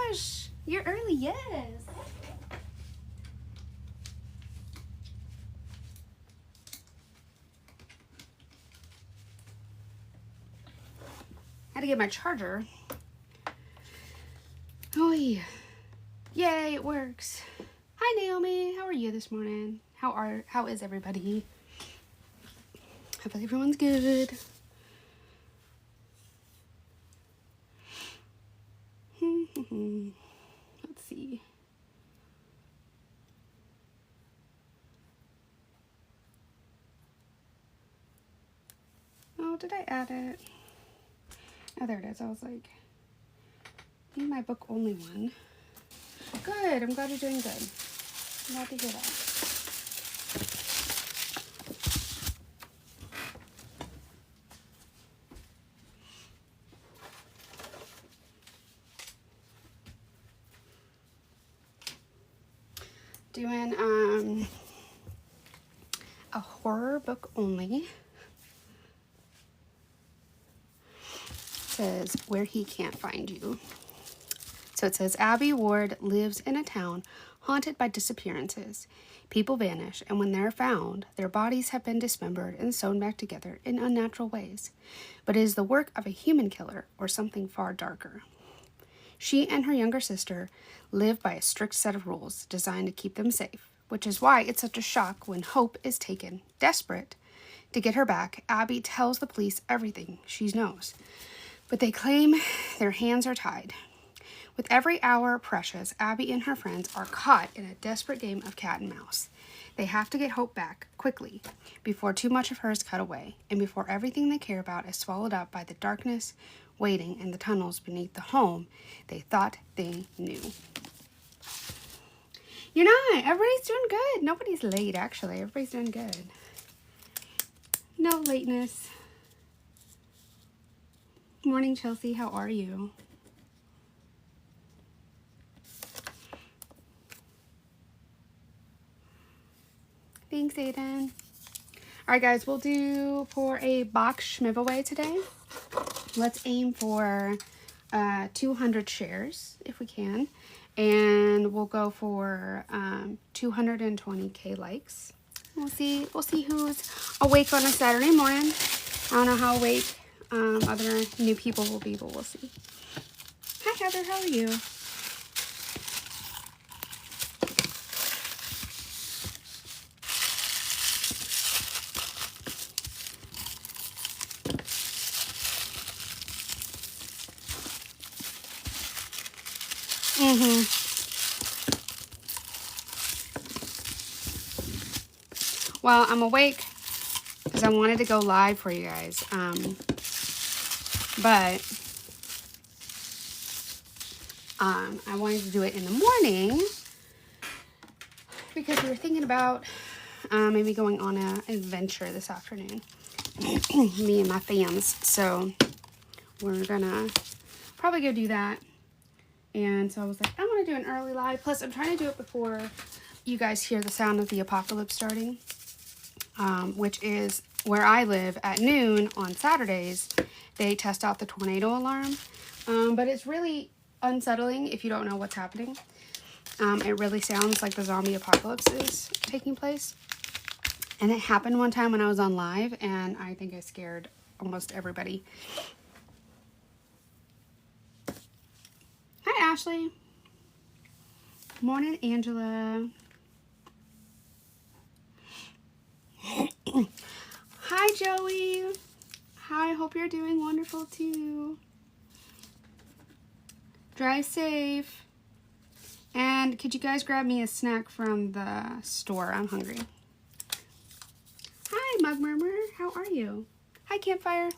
gosh, you're early, yes. Had to get my charger. Oh yeah. Yay, it works. Hi Naomi, how are you this morning? How is everybody? Hopefully everyone's good. Let's see. Oh, did I add it? Oh, there it is. I was like, in my book only one. Good. I'm glad you're doing good. I'm glad to hear that. Doing a horror book only. Says Where He Can't Find You. So it says Abby Ward lives in a town haunted by disappearances. People vanish, and when they're found, their bodies have been dismembered and sewn back together in unnatural ways. But it is the work of a human killer or something far darker. She and her younger sister live by a strict set of rules designed to keep them safe, which is why it's such a shock when Hope is taken. Desperate to get her back, Abby tells the police everything she knows. But they claim their hands are tied. With every hour precious, Abby and her friends are caught in a desperate game of cat and mouse. They have to get Hope back quickly before too much of her is cut away and before everything they care about is swallowed up by the darkness waiting in the tunnels beneath the home they thought they knew. You're not. Everybody's doing good. Nobody's late, actually. Everybody's doing good. No lateness. Morning, Chelsea. How are you? Thanks, Aiden. All right, guys. We'll do for a box giveaway today. Let's aim for 200 shares if we can. And we'll go for 220K likes. We'll see who's awake on a Saturday morning. I don't know how awake other new people will be, but we'll see. Hi, Heather. How are you? Well, I'm awake because I wanted to go live for you guys. But I wanted to do it in the morning because we were thinking about maybe going on an adventure this afternoon. Me and my fams. So we're gonna probably go do that. And so I was like, I want to do an early live. Plus, I'm trying to do it before you guys hear the sound of the apocalypse starting. Which is where I live at noon on Saturdays. They test out the tornado alarm. But it's really unsettling if you don't know what's happening. It really sounds like the zombie apocalypse is taking place. And it happened one time when I was on live, and I think I scared almost everybody. Hi, Ashley. Morning, Angela. Hi, Joey. Hi, hope you're doing wonderful too. Drive safe. And could you guys grab me a snack from the store? I'm hungry. Hi, Mug Murmur. How are you? Hi, Campfire.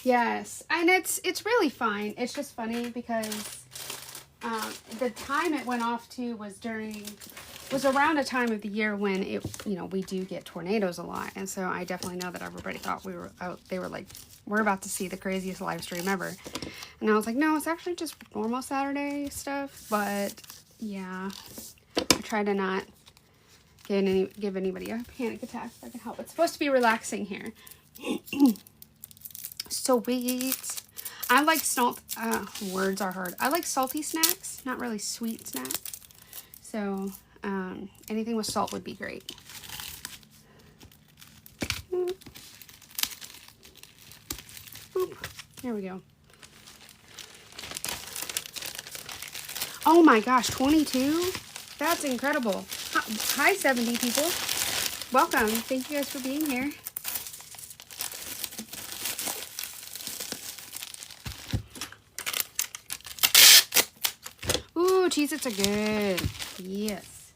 Yes, and it's really fine. It's just funny because the time it went off to was around a time of the year when we do get tornadoes a lot, and so I definitely know that everybody thought we were out. They were like, we're about to see the craziest live stream ever, and I was like, no, it's actually just normal Saturday stuff. But yeah, I try to not give anybody a panic attack if I can help. It's supposed to be relaxing here. sweet. I like words are hard. I like salty snacks, not really sweet snacks. So anything with salt would be great. Boop. There we go. Oh my gosh, 22? That's incredible. Hi, 70 people. Welcome. Thank you guys for being here. Ooh, Cheez-Its are good. Yes.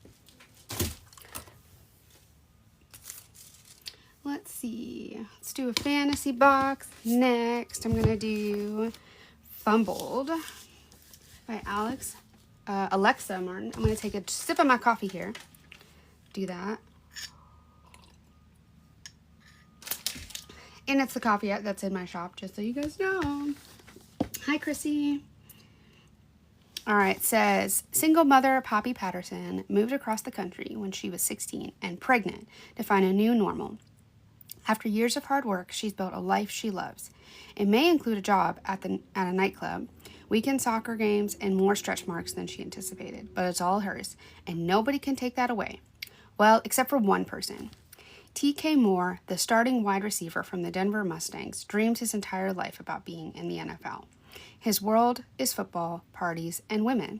Let's see. Let's do a fantasy box. Next, I'm going to do Fumbled by Alexa Martin. I'm going to take a sip of my coffee here. Do that. And it's the coffee that's in my shop, just so you guys know. Hi, Chrissy. All right, it says, single mother Poppy Patterson moved across the country when she was 16 and pregnant to find a new normal. After years of hard work, she's built a life she loves. It may include a job at a nightclub, weekend soccer games, and more stretch marks than she anticipated, but it's all hers, and nobody can take that away. Well, except for one person. TK Moore, the starting wide receiver from the Denver Mustangs, dreamed his entire life about being in the NFL. His world is football, parties, and women.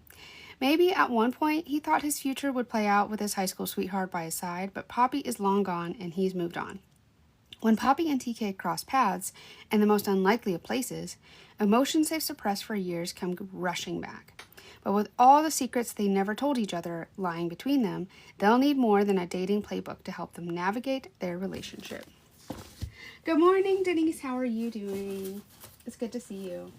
Maybe at one point he thought his future would play out with his high school sweetheart by his side, but Poppy is long gone and he's moved on. When Poppy and TK cross paths, in the most unlikely of places, emotions they've suppressed for years come rushing back. But with all the secrets they never told each other lying between them, they'll need more than a dating playbook to help them navigate their relationship. Good morning, Denise. How are you doing? It's good to see you.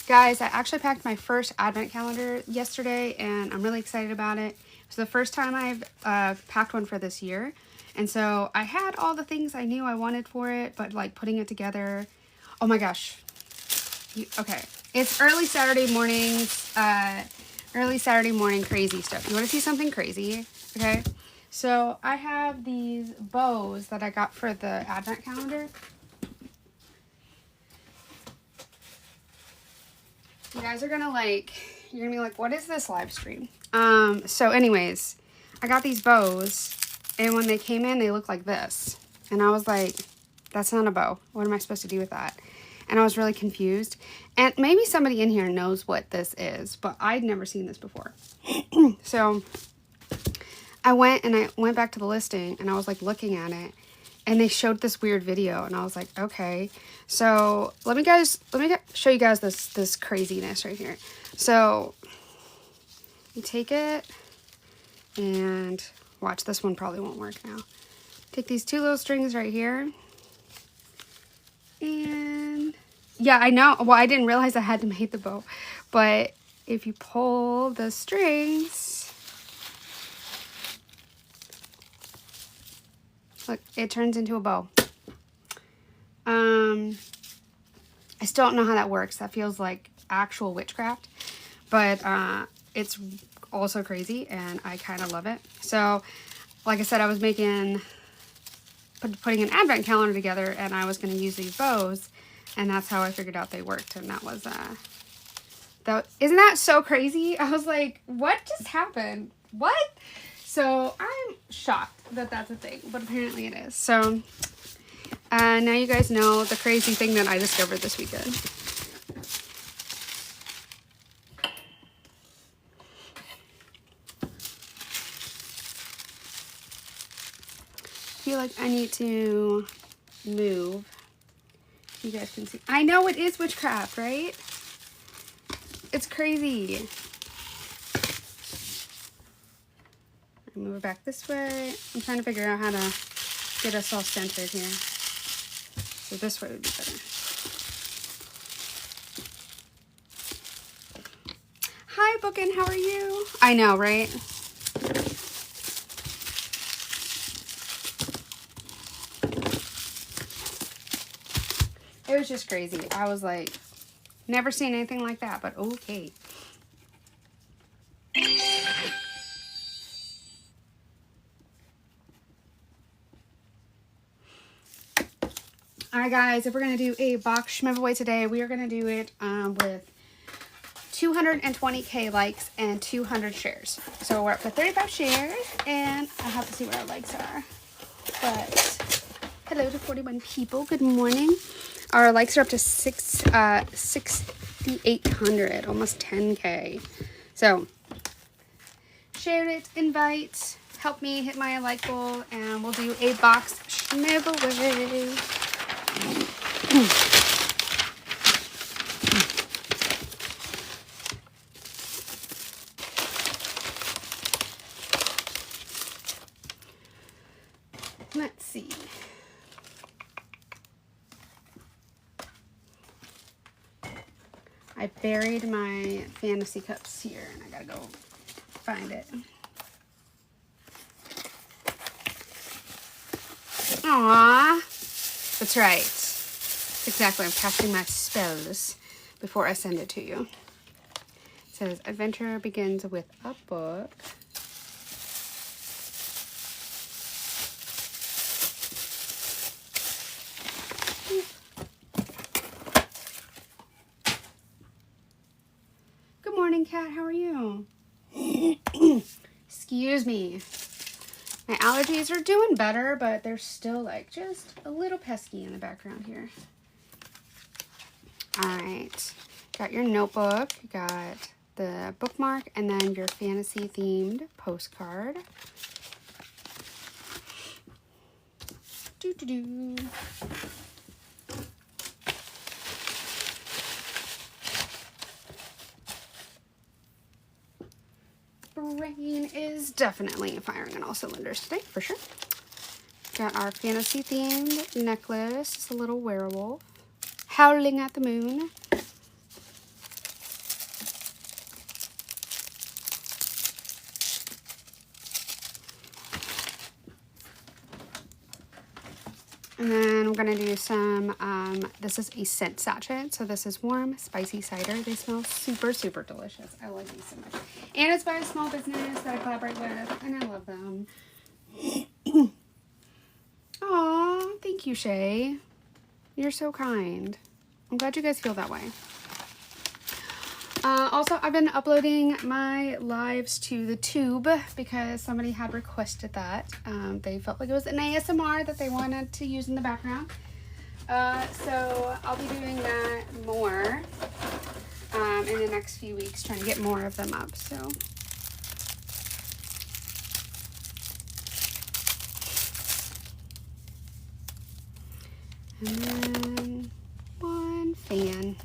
Guys, I actually packed my first advent calendar yesterday, and I'm really excited about it. It's the first time I've packed one for this year, and so I had all the things I knew I wanted for it, but like putting it together, oh my gosh. Okay, it's early Saturday morning crazy stuff. You want to see something crazy? Okay, so I have these bows that I got for the advent calendar. You guys are gonna you're gonna be like, what is this live stream? So anyways, I got these bows, and when they came in, they looked like this. And I was like, that's not a bow. What am I supposed to do with that? And I was really confused. And maybe somebody in here knows what this is, but I'd never seen this before. So I went back to the listing, and I was like looking at it, and they showed this weird video, and I was like, okay. So let me show you guys this craziness right here. So you take it, and watch, this one probably won't work now. Take these two little strings right here, and yeah, I know. Well, I didn't realize I had to make the bow, but if you pull the strings, look, it turns into a bow. I still don't know how that works. That feels like actual witchcraft, but it's also crazy, and I kind of love it. So, like I said, I was putting an advent calendar together, and I was going to use these bows, and that's how I figured out they worked. And that was isn't that so crazy? I was like, what just happened? What? So I'm shocked that that's a thing, but apparently it is. So now you guys know the crazy thing that I discovered this weekend. I feel like I need to move. You guys can see. I know it is witchcraft, right? It's crazy. Move it back this way. I'm trying to figure out how to get us all centered here. So this way would be better. Hi, Bookin', how are you? I know, right? It was just crazy. I was like, never seen anything like that, but okay. Alright guys, if we're going to do a box giveaway today, we are going to do it with 220k likes and 200 shares. So we're up to 35 shares, and I have to see what our likes are. But hello to 41 people. Good morning. Our likes are up to 6,800, almost 10k. So share it, invite, help me hit my like goal, and we'll do a box giveaway. Let's see. I buried my fantasy cups here, and I gotta go find it. Aww. That's right. That's exactly. I'm casting my spells before I send it to you. It says, adventure begins with a book. Good morning, Cat. How are you? Excuse me. My allergies are doing better, but they're still like just a little pesky in the background here. All right. Got your notebook. You got the bookmark, and then your fantasy themed postcard. Doo-doo-doo. Brain is definitely firing on all cylinders today, for sure. Got our fantasy themed necklace. It's a little werewolf howling at the moon. And then we're going to do some, this is a scent sachet. So this is warm, spicy cider. They smell super, super delicious. I like these so much. And it's by a small business that I collaborate with, and I love them. Aw, thank you, Shay. You're so kind. I'm glad you guys feel that way. Also, I've been uploading my lives to the tube because somebody had requested that. They felt like it was an ASMR that they wanted to use in the background. So I'll be doing that more in the next few weeks, trying to get more of them up. So and then one fan.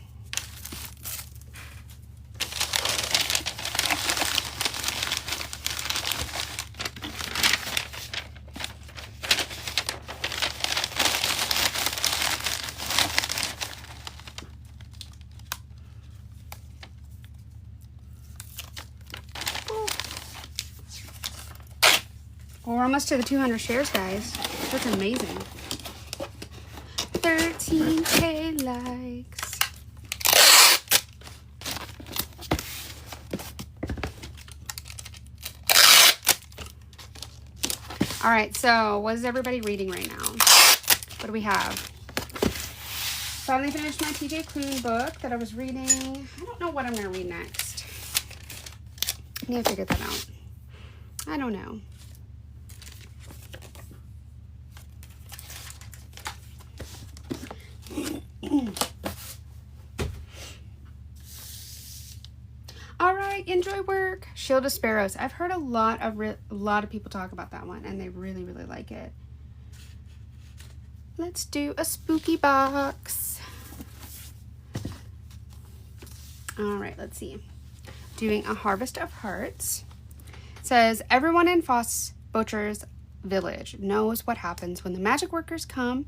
Well, we're almost to the 200 shares, guys. That's amazing. 13k likes. All right, so what is everybody reading right now? What do we have? Finally finished my TJ Klune book that I was reading. I don't know what I'm going to read next. I need to figure that out. I don't know. All right, enjoy work. Shield of Sparrows. I've heard a lot of people talk about that one, and they really, really like it. Let's do a spooky box. All right, let's see. Doing a Harvest of Hearts. It says, everyone in Foss Butcher's village knows what happens when the magic workers come.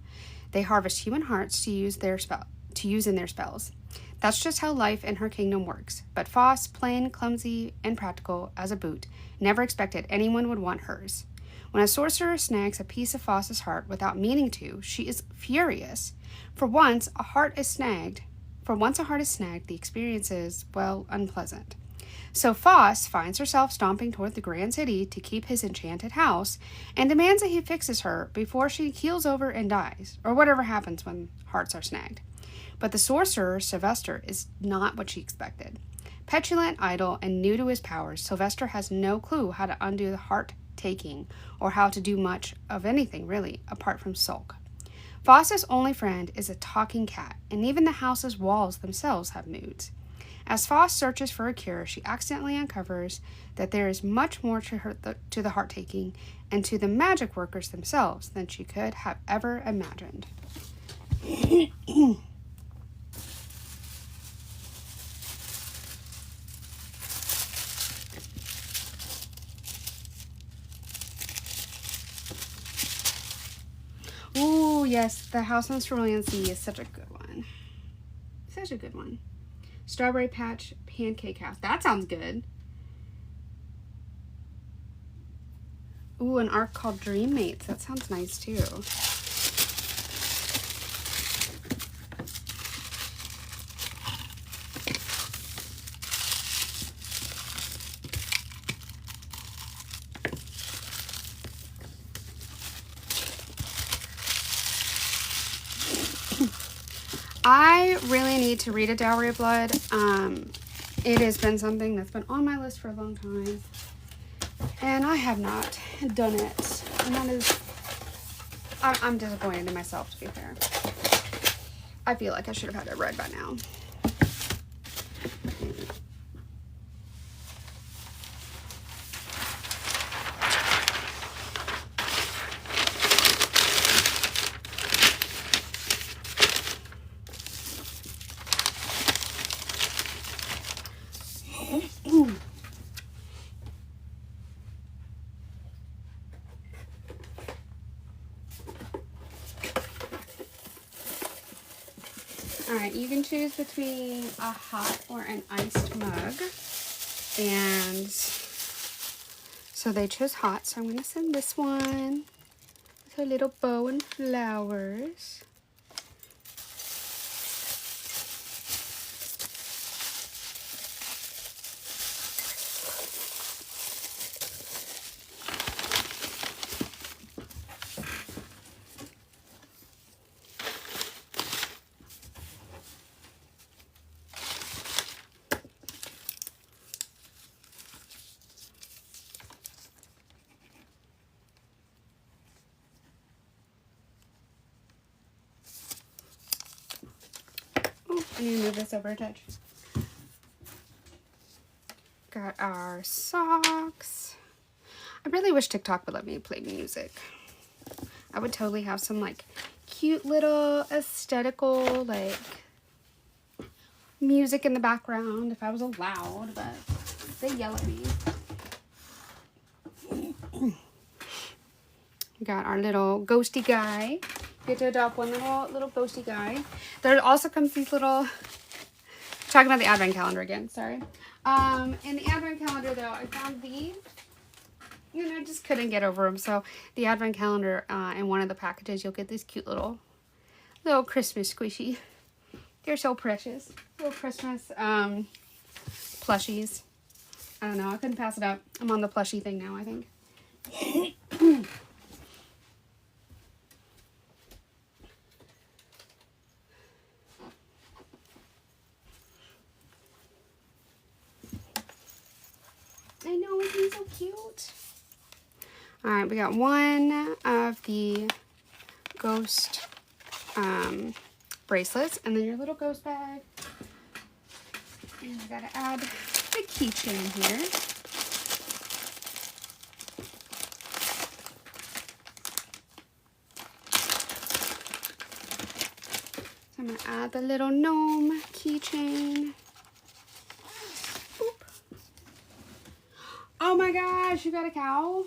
They harvest human hearts to use in their spells. That's just how life in her kingdom works. But Foss, plain, clumsy, and practical as a boot, never expected anyone would want hers. When a sorcerer snags a piece of Foss's heart without meaning to, she is furious. For once a heart is snagged, the experience is, well, unpleasant. So Foss finds herself stomping toward the grand city to keep his enchanted house and demands that he fixes her before she keels over and dies, or whatever happens when hearts are snagged. But the sorcerer, Sylvester, is not what she expected. Petulant, idle, and new to his powers, Sylvester has no clue how to undo the heart-taking or how to do much of anything, really, apart from sulk. Foss's only friend is a talking cat, and even the house's walls themselves have moods. As Foss searches for a cure, she accidentally uncovers that there is much more to the heart-taking and to the magic workers themselves than she could have ever imagined. Ooh, yes, The House on Cerulean Sea is such a good one. Such a good one. Strawberry Patch Pancake House. That sounds good. Ooh, an arc called Dream Mates. That sounds nice too. I really need to read A Dowry of Blood. It has been something that's been on my list for a long time, and I have not done it. And that is, I'm disappointed in myself, to be fair. I feel like I should have had it read by now. Alright, you can choose between a hot or an iced mug. And so they chose hot, so I'm going to send this one with a little bow and flowers. I need to move this over a touch. Got our socks. I really wish TikTok would let me play music. I would totally have some like cute little aesthetical like music in the background if I was allowed, but they yell at me. Got our little ghosty guy. Get to adopt one little ghosty guy. There also comes these little, talking about the advent calendar again, sorry. In the advent calendar though, I found these. You know, I just couldn't get over them. So the advent calendar, in one of the packages, you'll get these cute little Christmas squishy. They're so precious. Little Christmas plushies. I don't know, I couldn't pass it up. I'm on the plushie thing now, I think. I know, isn't he so cute? Alright, we got one of the ghost bracelets, and then your little ghost bag. And I gotta add the keychain here. So I'm gonna add the little gnome keychain. Oh my gosh, you got a cow?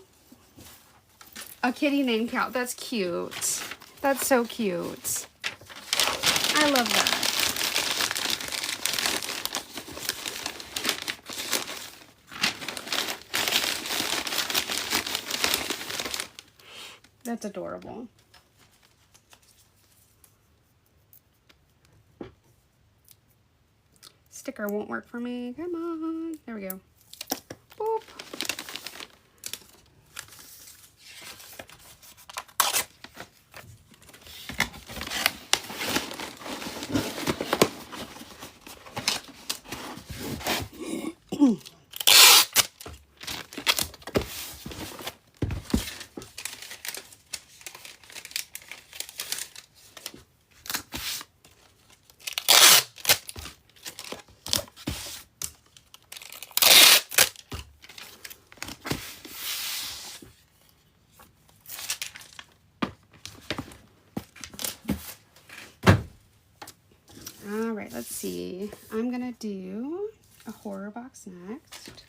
A kitty named Cow. That's cute. That's so cute. I love that. That's adorable. Sticker won't work for me. Come on. There we go. All right, let's see. I'm gonna do a horror box next.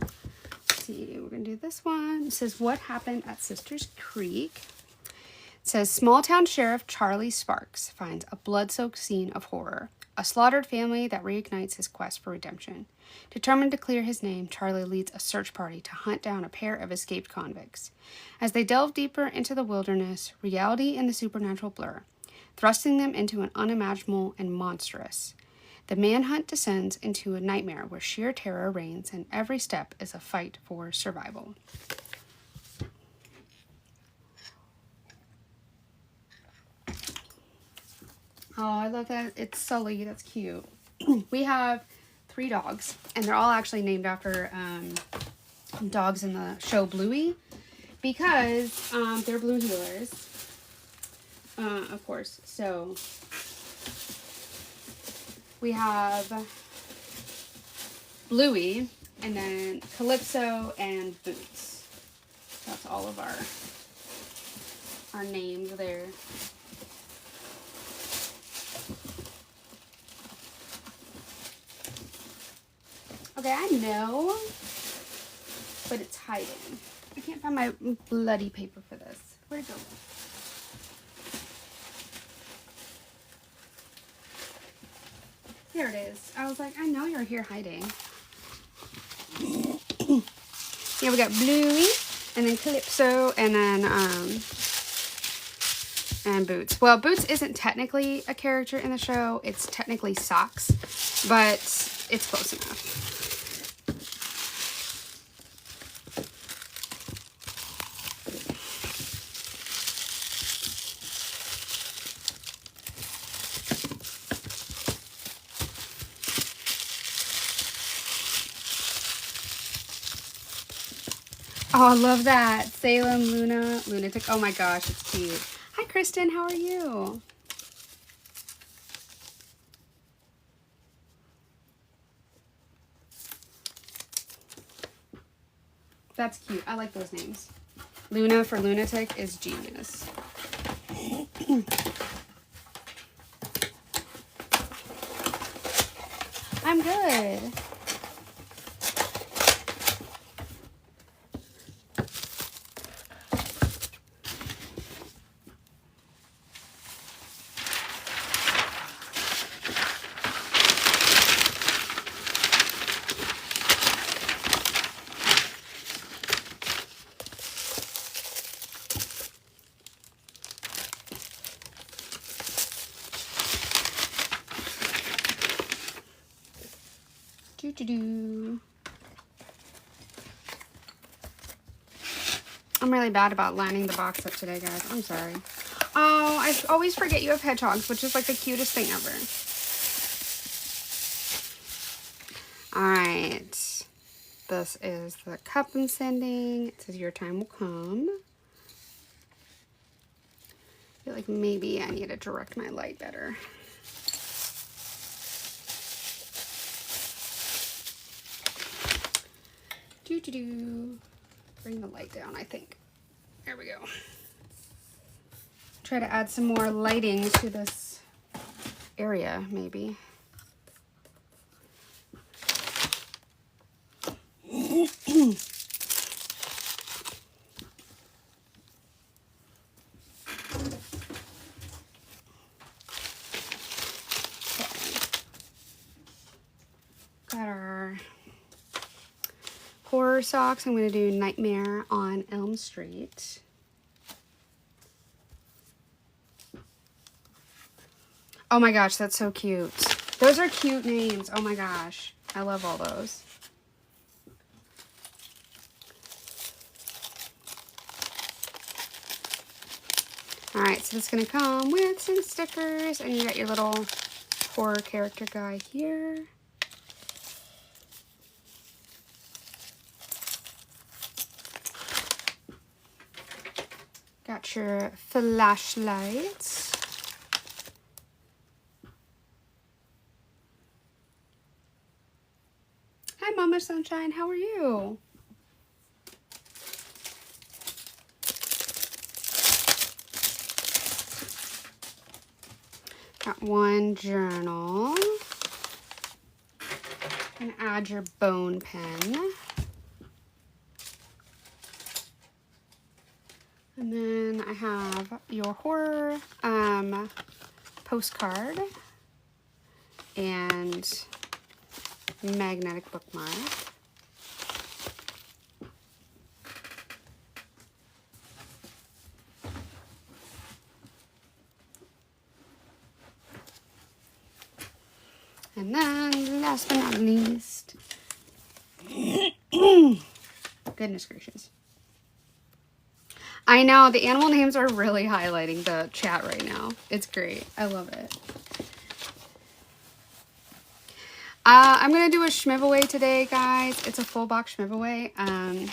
Let's see, we're gonna do this one. It says, "What happened at Sisters Creek?" It says, "Small town sheriff Charlie Sparks finds a blood-soaked scene of horror, a slaughtered family that reignites his quest for redemption. Determined to clear his name, Charlie leads a search party to hunt down a pair of escaped convicts. As they delve deeper into the wilderness, reality and the supernatural blur, thrusting them into an unimaginable and monstrous. The manhunt descends into a nightmare where sheer terror reigns and every step is a fight for survival." Oh, I love that. It's Sully. That's cute. We have 3 dogs, and they're all actually named after dogs in the show Bluey, because they're blue heelers, of course. So we have Bluey, and then Calypso and Boots. That's all of our names there. Okay, I know, but it's hiding. I can't find my bloody paper for this. Where'd it go? There it is. I was like, I know you're here hiding. Yeah, we got Bluey, and then Calypso, and then, and Boots. Well, Boots isn't technically a character in the show. It's technically Socks, but it's close enough. Oh, I love that. Salem Luna Lunatic. Oh my gosh, it's cute. Hi, Kristen. How are you? That's cute. I like those names. Luna for lunatic is genius. I'm good. I'm really bad about lining the box up today, guys. I'm sorry. Oh, I always forget you have hedgehogs, which is like the cutest thing ever. Alright. This is the cup I'm sending. It says your time will come. I feel like maybe I need to direct my light better. Bring the light down, I think. There we go. Try to add some more lighting to this area, maybe. Got our horror socks. I'm going to do Nightmare on Elm Street. Oh my gosh, that's so cute. Those are cute names. Oh my gosh. I love all those. Alright, so it's going to come with some stickers, and you got your little horror character guy here. Got your flashlights. Hi, Mama Sunshine. How are you? Got one journal. And add your bone pen. And then I have your horror postcard and magnetic bookmark. And then last but not least, goodness gracious. I know, the animal names are really highlighting the chat right now. It's great. I love it. I'm going to do a Schmiv-A-Way today, guys. It's a full box Schmiv-A-Way. And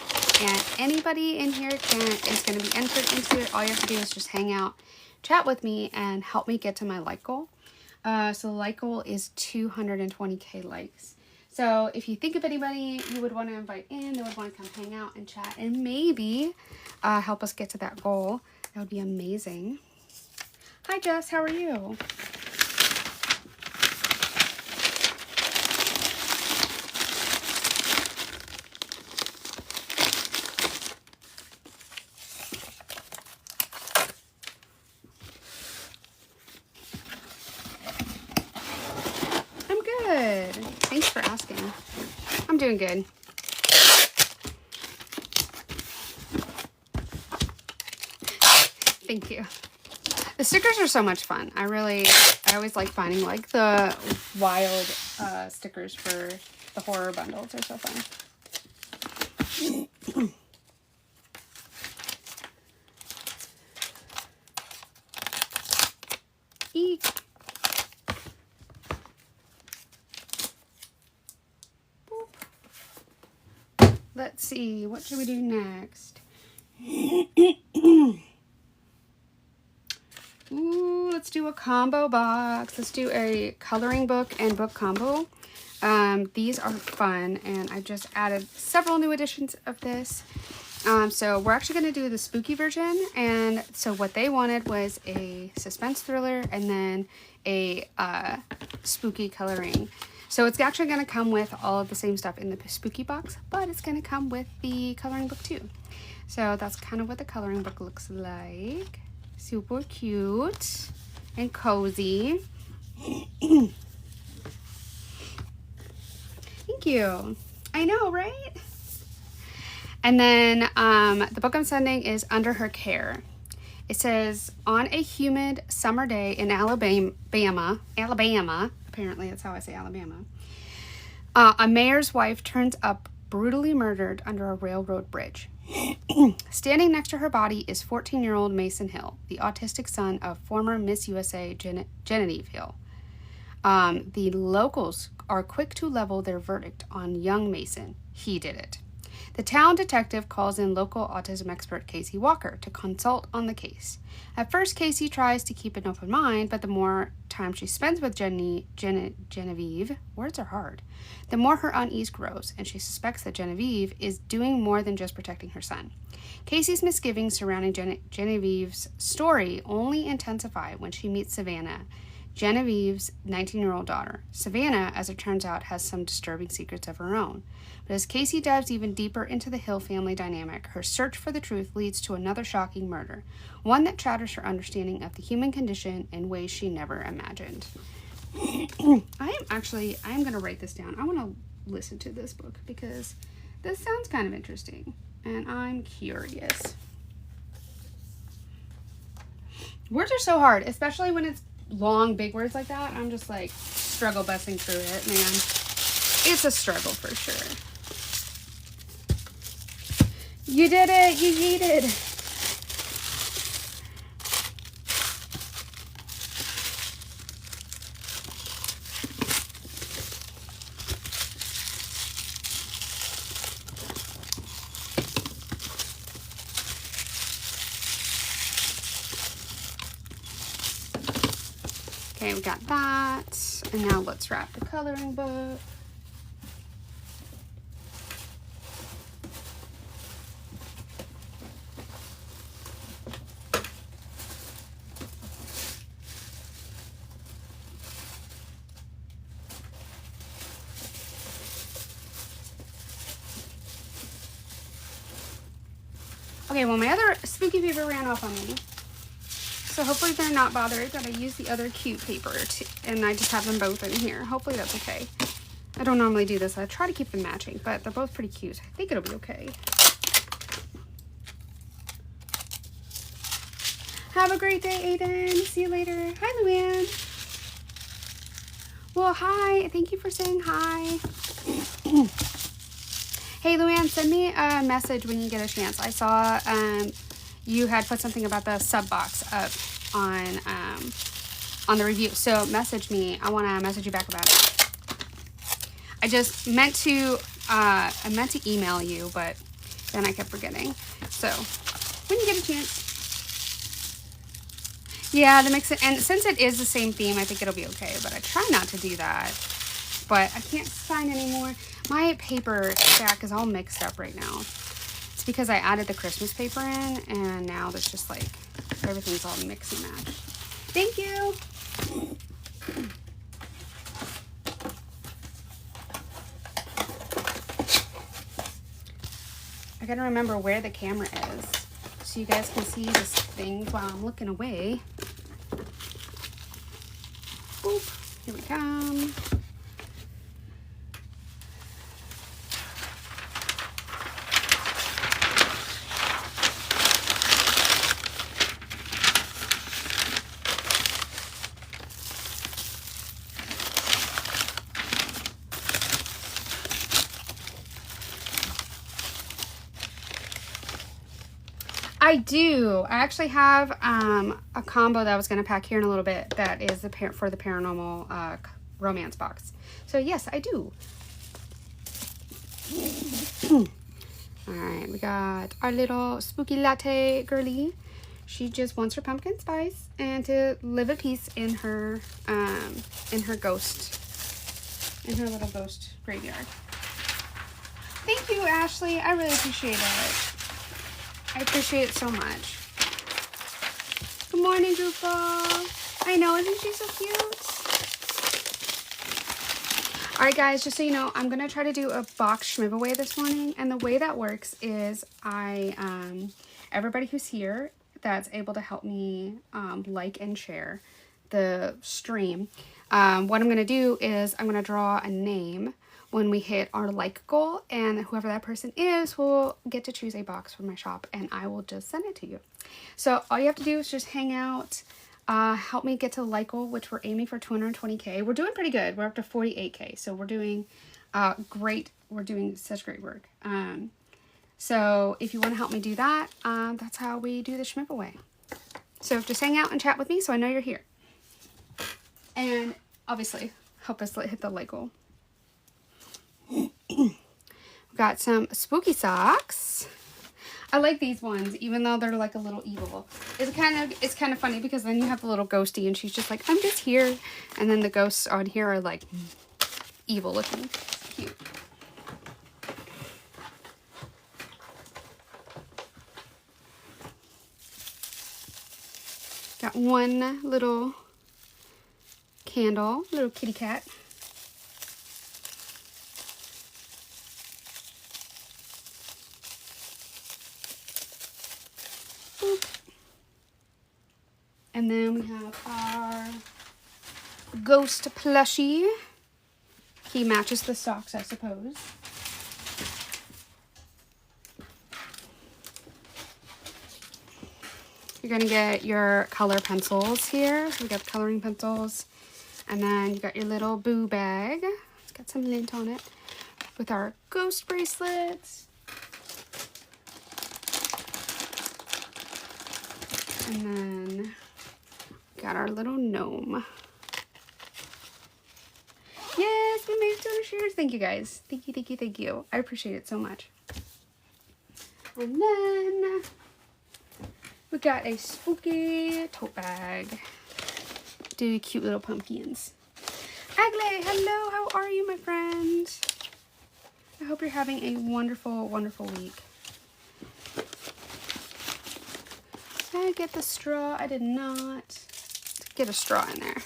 anybody in here is going to be entered into it. All you have to do is just hang out, chat with me, and help me get to my like goal. So the like goal is 220K likes. So if you think of anybody you would want to invite in, they would want to come hang out and chat and maybe help us get to that goal, that would be amazing. Hi Jess, how are you? I'm good. Thanks for asking. I'm doing good. Thank you. The stickers are so much fun. I always like finding like the wild stickers for the horror bundles. They're so fun. Eek. Boop. Let's see, what should we do next? Ooh, let's do a combo box. Let's do a coloring book and book combo. These are fun, and I just added several new editions of this. So we're actually going to do the spooky version, and so what they wanted was a suspense thriller and then a spooky coloring. So it's actually going to come with all of the same stuff in the spooky box, but it's going to come with the coloring book too. So that's kind of what the coloring book looks like. Super cute and cozy. Thank you. I know, right? And then the book I'm sending is Under Her Care. It says, on a humid summer day in Alabama, apparently that's how I say Alabama, a mayor's wife turns up brutally murdered under a railroad bridge. Standing next to her body is 14-year-old Mason Hill, the autistic son of former Miss USA Genevieve Hill. The locals are quick to level their verdict on young Mason. He did it. The town detective calls in local autism expert Casey Walker to consult on the case. At first, Casey tries to keep an open mind, but the more time she spends with Genevieve, words are hard, the more her unease grows, and she suspects that Genevieve is doing more than just protecting her son. Casey's misgivings surrounding Genevieve's story only intensify when she meets Savannah, Genevieve's 19-year-old daughter. Savannah, as it turns out, has some disturbing secrets of her own. But as Casey dives even deeper into the Hill family dynamic, her search for the truth leads to another shocking murder, one that shatters her understanding of the human condition in ways she never imagined. I am going to write this down. I want to listen to this book because this sounds kind of interesting, and I'm curious. Words are so hard, especially when it's long, big words like that. I'm just like struggle busting through it, man. It's a struggle for sure. You did it! You yeeted! Okay, we got that. And now let's wrap the coloring book. Okay, well, my other spooky paper ran off on me. So hopefully they're not bothered that I use the other cute paper and I just have them both in here. Hopefully that's okay. I don't normally do this. I try to keep them matching, but they're both pretty cute. I think it'll be okay. Have a great day, Aiden. See you later. Hi, Luann. Well, hi. Thank you for saying hi. Hey, Luann, send me a message when you get a chance. I saw you had put something about the sub box up on the review. So message me. I want to message you back about it. I just meant to email you, but then I kept forgetting. So when you get a chance. Yeah, the mix it, and since it is the same theme, I think it'll be okay. But I try not to do that. But I can't sign anymore. My paper stack is all mixed up right now. It's because I added the Christmas paper in, and now it's just like everything's all mix and match. Thank you. I gotta remember where the camera is so you guys can see this thing while I'm looking away. Boop. Here we come. I do. I actually have a combo that I was going to pack here in a little bit that is for the paranormal romance box. So yes, I do. All right, we got our little spooky latte girly. She just wants her pumpkin spice and to live at peace in her little ghost graveyard. Thank you, Ashley. I really appreciate it. I appreciate it so much. Good morning, Goofball. I know, isn't she so cute? Alright guys, just so you know, I'm going to try to do a box giveaway this morning. And the way that works is everybody who's here that's able to help me like and share the stream, what I'm going to do is I'm going to draw a name when we hit our like goal, and whoever that person is will get to choose a box from my shop, and I will just send it to you. So all you have to do is just hang out, help me get to the like goal, which we're aiming for 220K. We're doing pretty good. We're up to 48K, so we're doing great. We're doing such great work. So if you want to help me do that, that's how we do the giveaway. So just hang out and chat with me so I know you're here. And obviously help us hit the like goal. We've got some spooky socks. I like these ones, even though they're like a little evil. It's kind of funny because then you have the little ghosty and she's just like, I'm just here. And then the ghosts on here are like evil looking. Cute. Got one little candle, little kitty cat. And then we have our ghost plushie. He matches the socks, I suppose. You're going to get your color pencils here. So we got coloring pencils. And then you got your little boo bag. It's got some lint on it. With our ghost bracelets. And then got our little gnome. Yes, we made 200 shares. Thank you guys. Thank you, thank you, thank you. I appreciate it so much. And then we got a spooky tote bag. do cute little pumpkins. Agle, hello, how are you, my friend? I hope you're having a wonderful, wonderful week. Did I get the straw? I did not get a straw in there.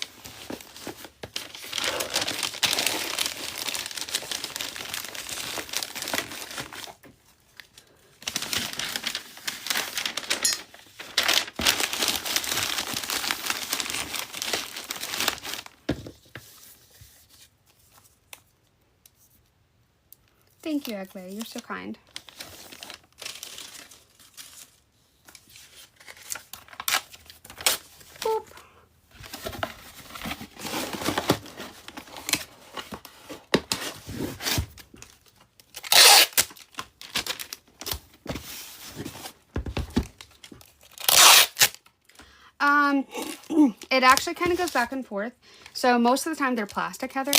Thank you, Agle. You're so kind. Boop. It actually kind of goes back and forth. So most of the time they're plastic, Heather.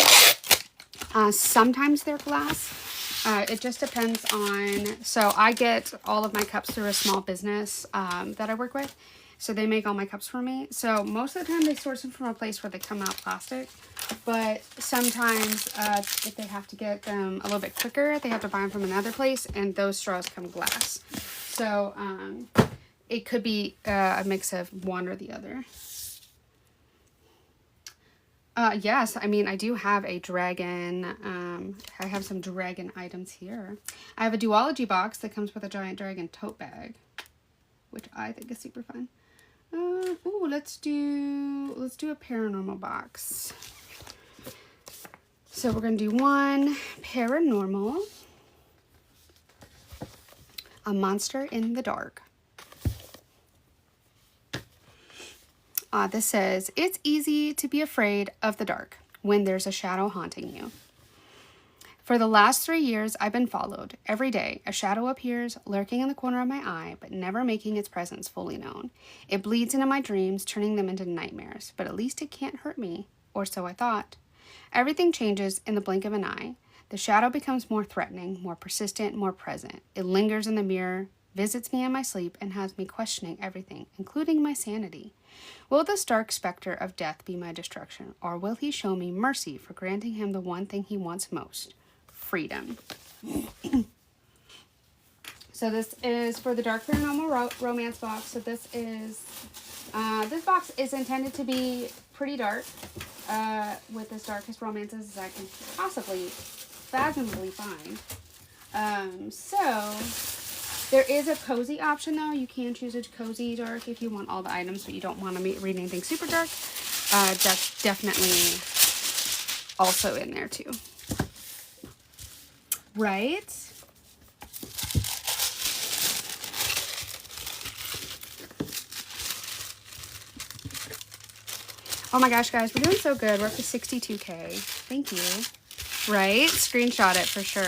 Sometimes they're glass. It just depends on, so I get all of my cups through a small business that I work with. So they make all my cups for me. So most of the time they source them from a place where they come out plastic. But sometimes if they have to get them a little bit quicker, they have to buy them from another place, and those straws come glass. So it could be a mix of one or the other. Yes, I mean, I do have a dragon. I have some dragon items here. I have a duology box that comes with a giant dragon tote bag, which I think is super fun. Ooh, let's do a paranormal box. So we're gonna do one paranormal, a monster in the dark. This says, it's easy to be afraid of the dark when there's a shadow haunting you. For the last 3 years, I've been followed. Every day, a shadow appears, lurking in the corner of my eye, but never making its presence fully known. It bleeds into my dreams, turning them into nightmares, but at least it can't hurt me, or so I thought. Everything changes in the blink of an eye. The shadow becomes more threatening, more persistent, more present. It lingers in the mirror, visits me in my sleep, and has me questioning everything, including my sanity. Will this dark specter of death be my destruction, or will he show me mercy for granting him the one thing he wants most? Freedom. So this is for the Dark Paranormal Romance box. So this box is intended to be pretty dark, with as darkest romances as I can possibly fathomably find. So there is a cozy option, though. You can choose a cozy dark if you want all the items, but you don't want to read anything super dark. That's definitely also in there, too. Right? Oh my gosh, guys, we're doing so good. We're up to 62K. Thank you. Right? Screenshot it for sure.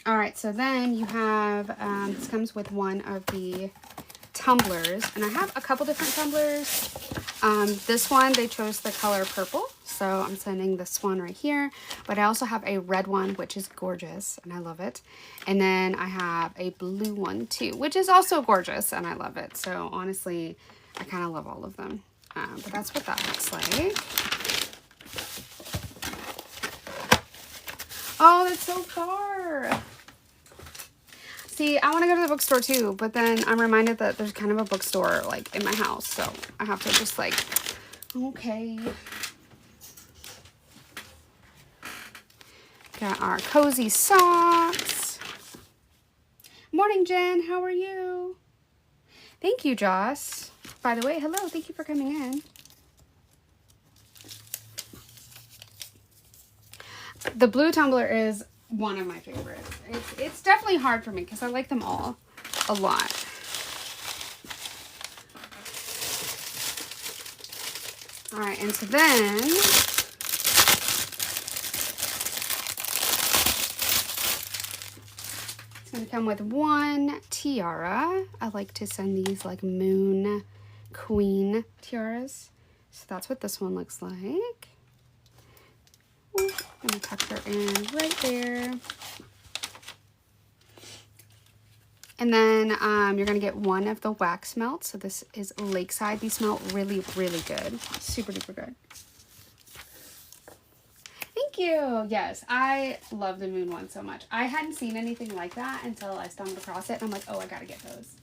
All right, so then you have, this comes with one of the tumblers, and I have a couple different tumblers. This one, they chose the color purple, so I'm sending this one right here, but I also have a red one, which is gorgeous, and I love it. And then I have a blue one too, which is also gorgeous, and I love it. So honestly, I kind of love all of them, but that's what that looks like. Oh, that's so far. See, I want to go to the bookstore too, but then I'm reminded that there's kind of a bookstore like in my house, so I have to just like, okay. Got our cozy socks. Morning, Jen. How are you? Thank you, Joss. By the way, hello. Thank you for coming in. The blue tumbler is one of my favorites. It's definitely hard for me because I like them all a lot. All right, and so then it's going to come with one tiara. I like to send these like moon queen tiaras. So that's what this one looks like. Ooh, I'm going to tuck her in right there. And then you're going to get one of the wax melts. So this is Lakeside. These smell really, really good. Super duper good. Thank you. Yes, I love the moon one so much. I hadn't seen anything like that until I stumbled across it. And I'm like, oh, I got to get those.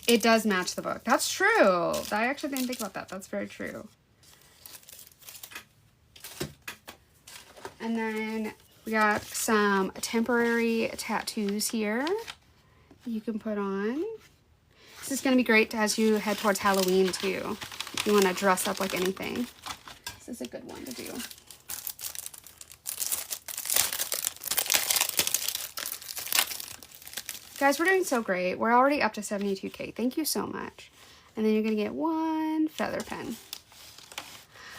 It does match the book. That's true. I actually didn't think about that. That's very true. And then we got some temporary tattoos here you can put on. This is going to be great as you head towards Halloween too. You want to dress up like anything. This is a good one to do. Guys, we're doing so great. We're already up to 72K. Thank you so much. And then you're going to get one feather pen.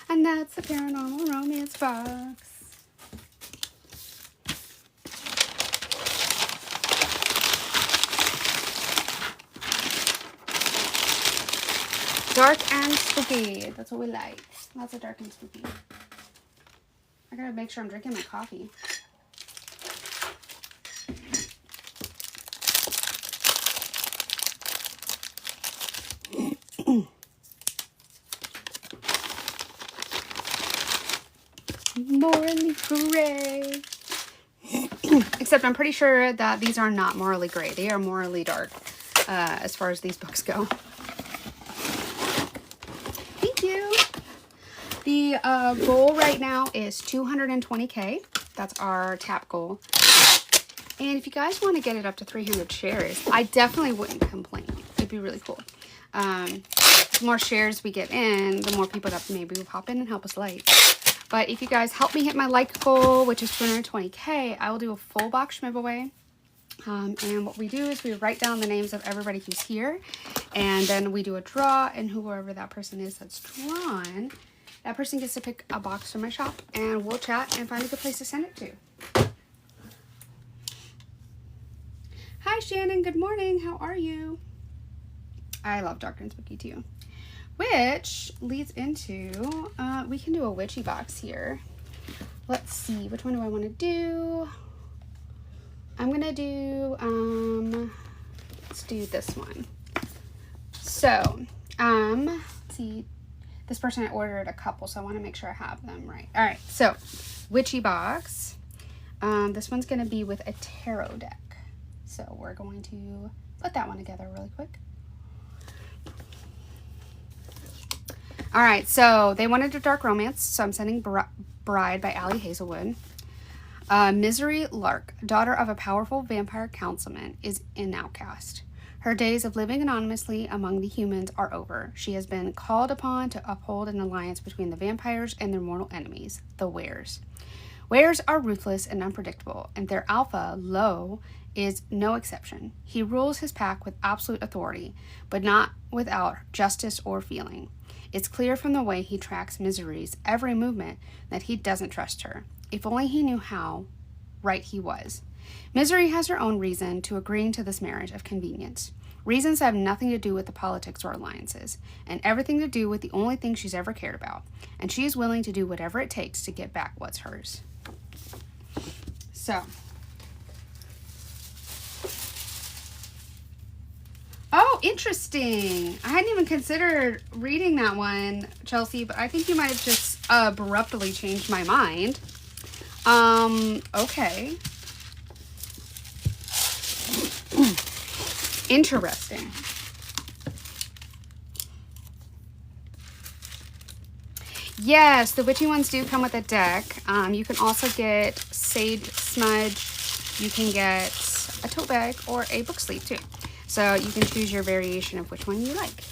And that's the Paranormal Romance box. Dark and spooky. That's what we like. Lots of dark and spooky. I gotta make sure I'm drinking my coffee. Morally gray. Except I'm pretty sure that these are not morally gray. They are morally dark as far as these books go. The goal right now is 220K. That's our tap goal. And if you guys want to get it up to 300 shares, I definitely wouldn't complain. It'd be really cool. The more shares we get in, the more people that maybe will pop in and help us like. But if you guys help me hit my like goal, which is 220K, I will do a full box giveaway. And what we do is we write down the names of everybody who's here. And then we do a draw, and whoever that person is that's drawn, that person gets to pick a box from my shop, and we'll chat and find a good place to send it to. Hi, Shannon. Good morning. How are you? I love dark and spooky too. Which leads into, we can do a witchy box here. Let's see. Which one do I want to do? I'm going to do, let's do this one. So, let's see. This person I ordered a couple, so I want to make sure I have them right. All right, so witchy box. This one's going to be with a tarot deck. So we're going to put that one together really quick. All right, so they wanted a dark romance, so I'm sending Bride by Ali Hazelwood. Misery Lark, daughter of a powerful vampire councilman, is an outcast. Her days of living anonymously among the humans are over. She has been called upon to uphold an alliance between the vampires and their mortal enemies, the Wares. Wares are ruthless and unpredictable, and their alpha, Lo, is no exception. He rules his pack with absolute authority, but not without justice or feeling. It's clear from the way he tracks Misery's every movement that he doesn't trust her. If only he knew how right he was. Misery has her own reason to agreeing to this marriage of convenience. Reasons that have nothing to do with the politics or alliances, and everything to do with the only thing she's ever cared about. And she is willing to do whatever it takes to get back what's hers. So. Oh, interesting. I hadn't even considered reading that one, Chelsea, but I think you might have just abruptly changed my mind. Okay. Interesting. Yes, the witchy ones do come with a deck. You can also get Sage Smudge. You can get a tote bag or a book sleeve too. So you can choose your variation of which one you like.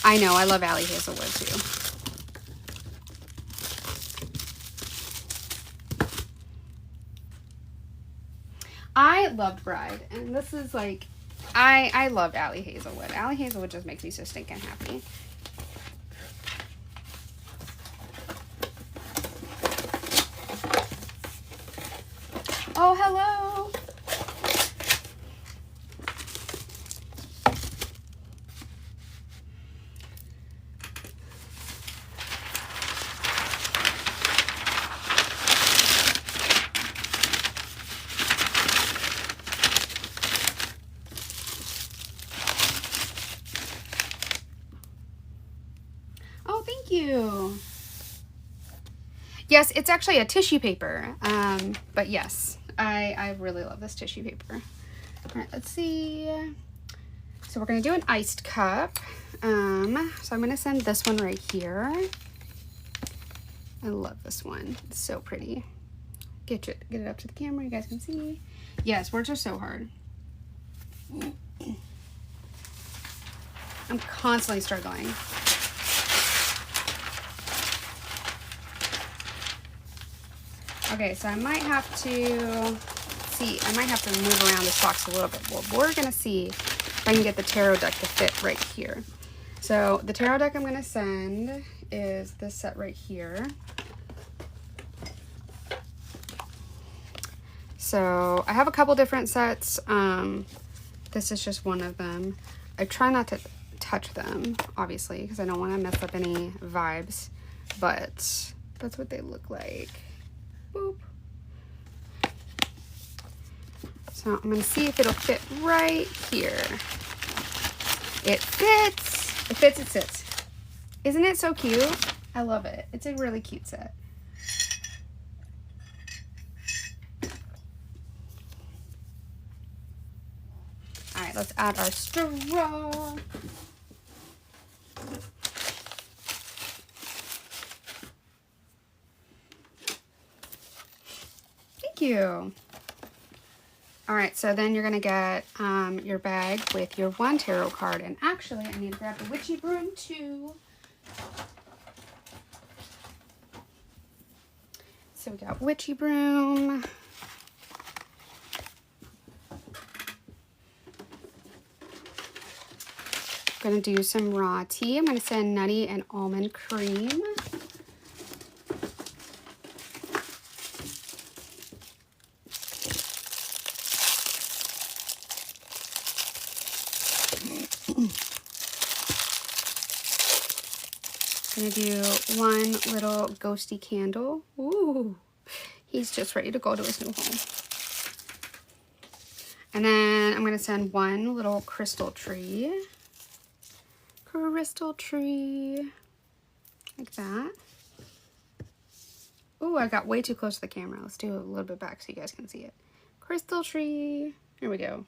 I know, I love Ali Hazelwood too. I loved Bride, and this is like, I loved Allie Hazelwood. Allie Hazelwood just makes me so stinking happy. Oh, hello. Oh, thank you. Yes, it's actually a tissue paper. But yes, I really love this tissue paper. All right, let's see. So we're gonna do an iced cup. So I'm gonna send this one right here. I love this one. It's so pretty. Get it up to the camera, you guys can see. Yes, words are so hard. I'm constantly struggling. Okay, so I might have to see, I might have to move around this box a little bit. Well, we're gonna see if I can get the tarot deck to fit right here. So the tarot deck I'm gonna send is this set right here. So I have a couple different sets. This is just one of them. I try not to touch them, obviously, because I don't want to mess up any vibes, but that's what they look like. Boop. So I'm going to see if it'll fit right here. It fits. It fits, it sits. Isn't it so cute? I love it. It's a really cute set. All right, let's add our straw. Thank you. All right, so then you're gonna get your bag with your one tarot card. And actually, I need to grab the witchy broom too. So we got witchy broom. I'm gonna do some raw tea. I'm gonna send nutty and almond cream. I'm gonna do one little ghosty candle. Ooh, he's just ready to go to his new home. And then I'm gonna send one little crystal tree. Crystal tree, like that. Ooh, I got way too close to the camera. Let's do it a little bit back so you guys can see it. Crystal tree, here we go.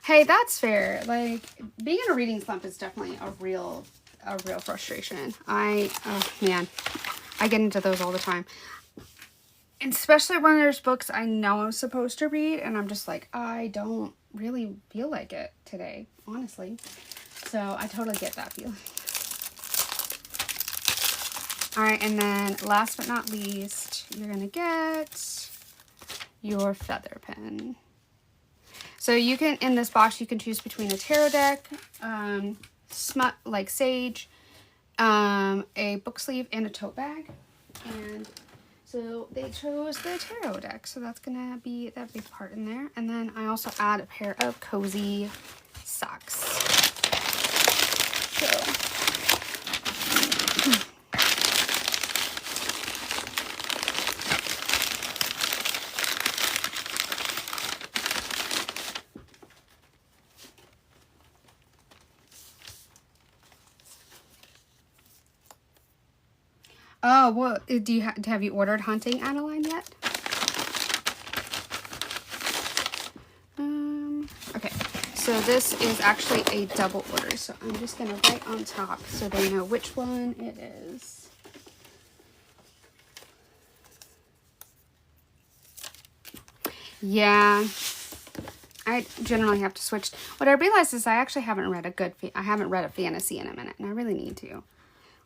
Hey, that's fair. Like, being in a reading slump is definitely a real frustration. Oh man, I get into those all the time. And especially when there's books I know I'm supposed to read and I'm just like, I don't really feel like it today, honestly. So I totally get that feeling. All right, and then last but not least, you're gonna get your feather pen. So you can, in this box, you can choose between a tarot deck, smut like sage, a book sleeve, and a tote bag. And so they chose the tarot deck, so that's gonna be that big part in there. And then I also add a pair of cozy socks. So. Oh, well, have you ordered Hunting Adeline yet? Okay, so this is actually a double order, so I'm just gonna write on top so they know which one it is. Yeah, I generally have to switch. What I realized is I actually haven't read a fantasy in a minute, and I really need to.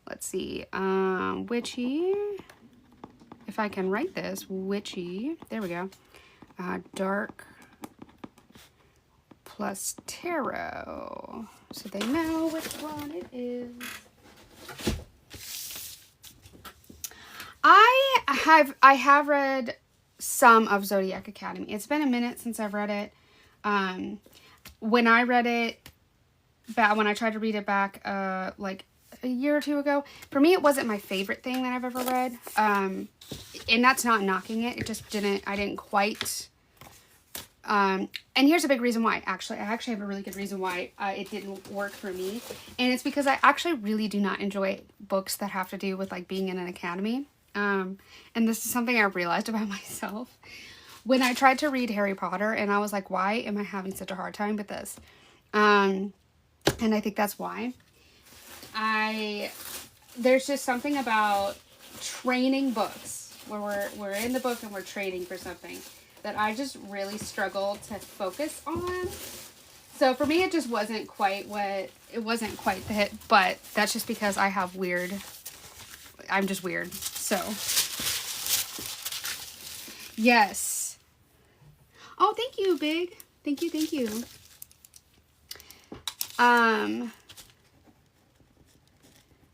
Let's see, Witchy. if I can write this, witchy, there we go, dark plus tarot, so they know which one it is. I have read some of Zodiac Academy. It's been a minute since I've read it. When I read it, when I tried to read it back, like a year or two ago, for me it wasn't my favorite thing that I've ever read. And that's not knocking it. It just I didn't quite. And here's a big reason why. Actually, I actually have a really good reason why it didn't work for me. And it's because I actually really do not enjoy books that have to do with like being in an academy. And this is something I realized about myself when I tried to read Harry Potter, and I was like, why am I having such a hard time with this? And I think that's why. There's just something about training books where we're in the book and we're training for something that I just really struggle to focus on. So for me, it just wasn't quite the hit, but that's just because I'm just weird. So, yes. Oh, thank you, Big. Thank you.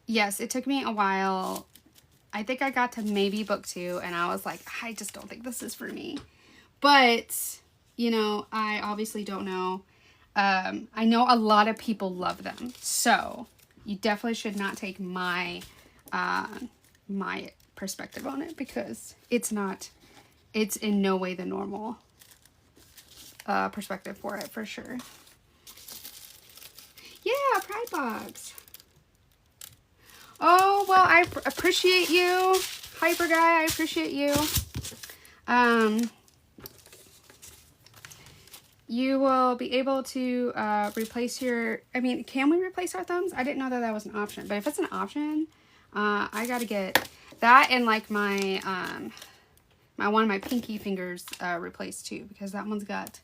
Yes, it took me a while. I think I got to maybe book 2, and I was like, I just don't think this is for me. But, you know, I obviously don't know. I know a lot of people love them. So, you definitely should not take my perspective on it, because it's in no way the normal perspective for it, for sure. Yeah, Pride Box. Oh, well, I appreciate you. Hyper Guy, I appreciate you. You will be able to replace your... I mean, can we replace our thumbs? I didn't know that was an option. But if it's an option, I gotta get that and like my one of my pinky fingers replaced too, because that one's got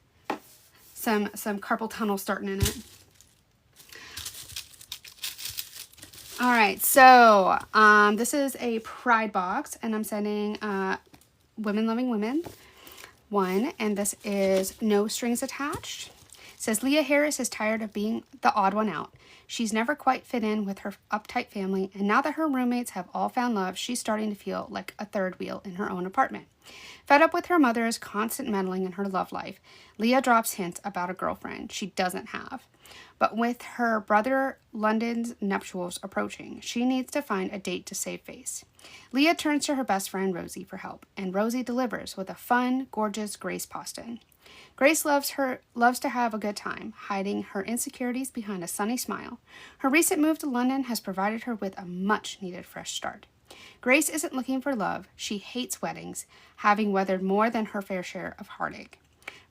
some carpal tunnel starting in it. All right, so this is a Pride box, and I'm sending Women Loving Women 1, and this is No Strings Attached. It says, Leah Harris is tired of being the odd one out. She's never quite fit in with her uptight family, and now that her roommates have all found love, she's starting to feel like a third wheel in her own apartment. Fed up with her mother's constant meddling in her love life, Leah drops hints about a girlfriend she doesn't have. But with her brother London's nuptials approaching, she needs to find a date to save face. Leah turns to her best friend Rosie for help, and Rosie delivers with a fun, gorgeous Grace Poston. Grace loves to have a good time, hiding her insecurities behind a sunny smile. Her recent move to London has provided her with a much-needed fresh start. Grace isn't looking for love. She hates weddings, having weathered more than her fair share of heartache.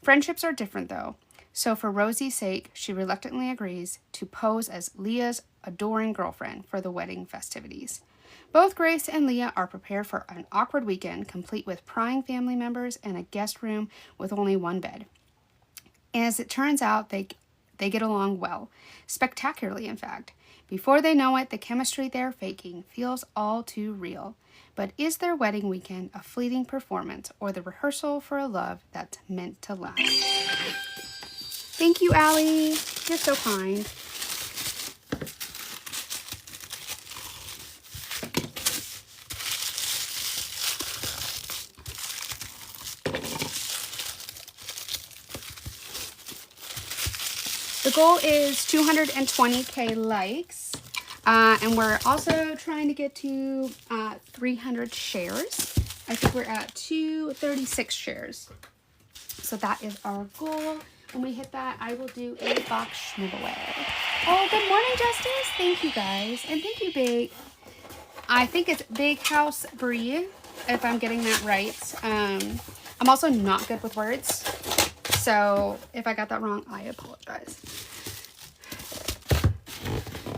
Friendships are different, though. So for Rosie's sake, she reluctantly agrees to pose as Leah's adoring girlfriend for the wedding festivities. Both Grace and Leah are prepared for an awkward weekend, complete with prying family members and a guest room with only one bed. As it turns out, they get along well, spectacularly in fact. Before they know it, the chemistry they're faking feels all too real. But is their wedding weekend a fleeting performance or the rehearsal for a love that's meant to last? Thank you, Allie. You're so kind. The goal is 220K likes, and we're also trying to get to 300 shares. I think we're at 236 shares. So that is our goal. When we hit that, I will do a box giveaway. Oh, good morning, Justice. Thank you, guys. And thank you, Big. I think it's Big House Brie, if I'm getting that right. I'm also not good with words. So if I got that wrong, I apologize.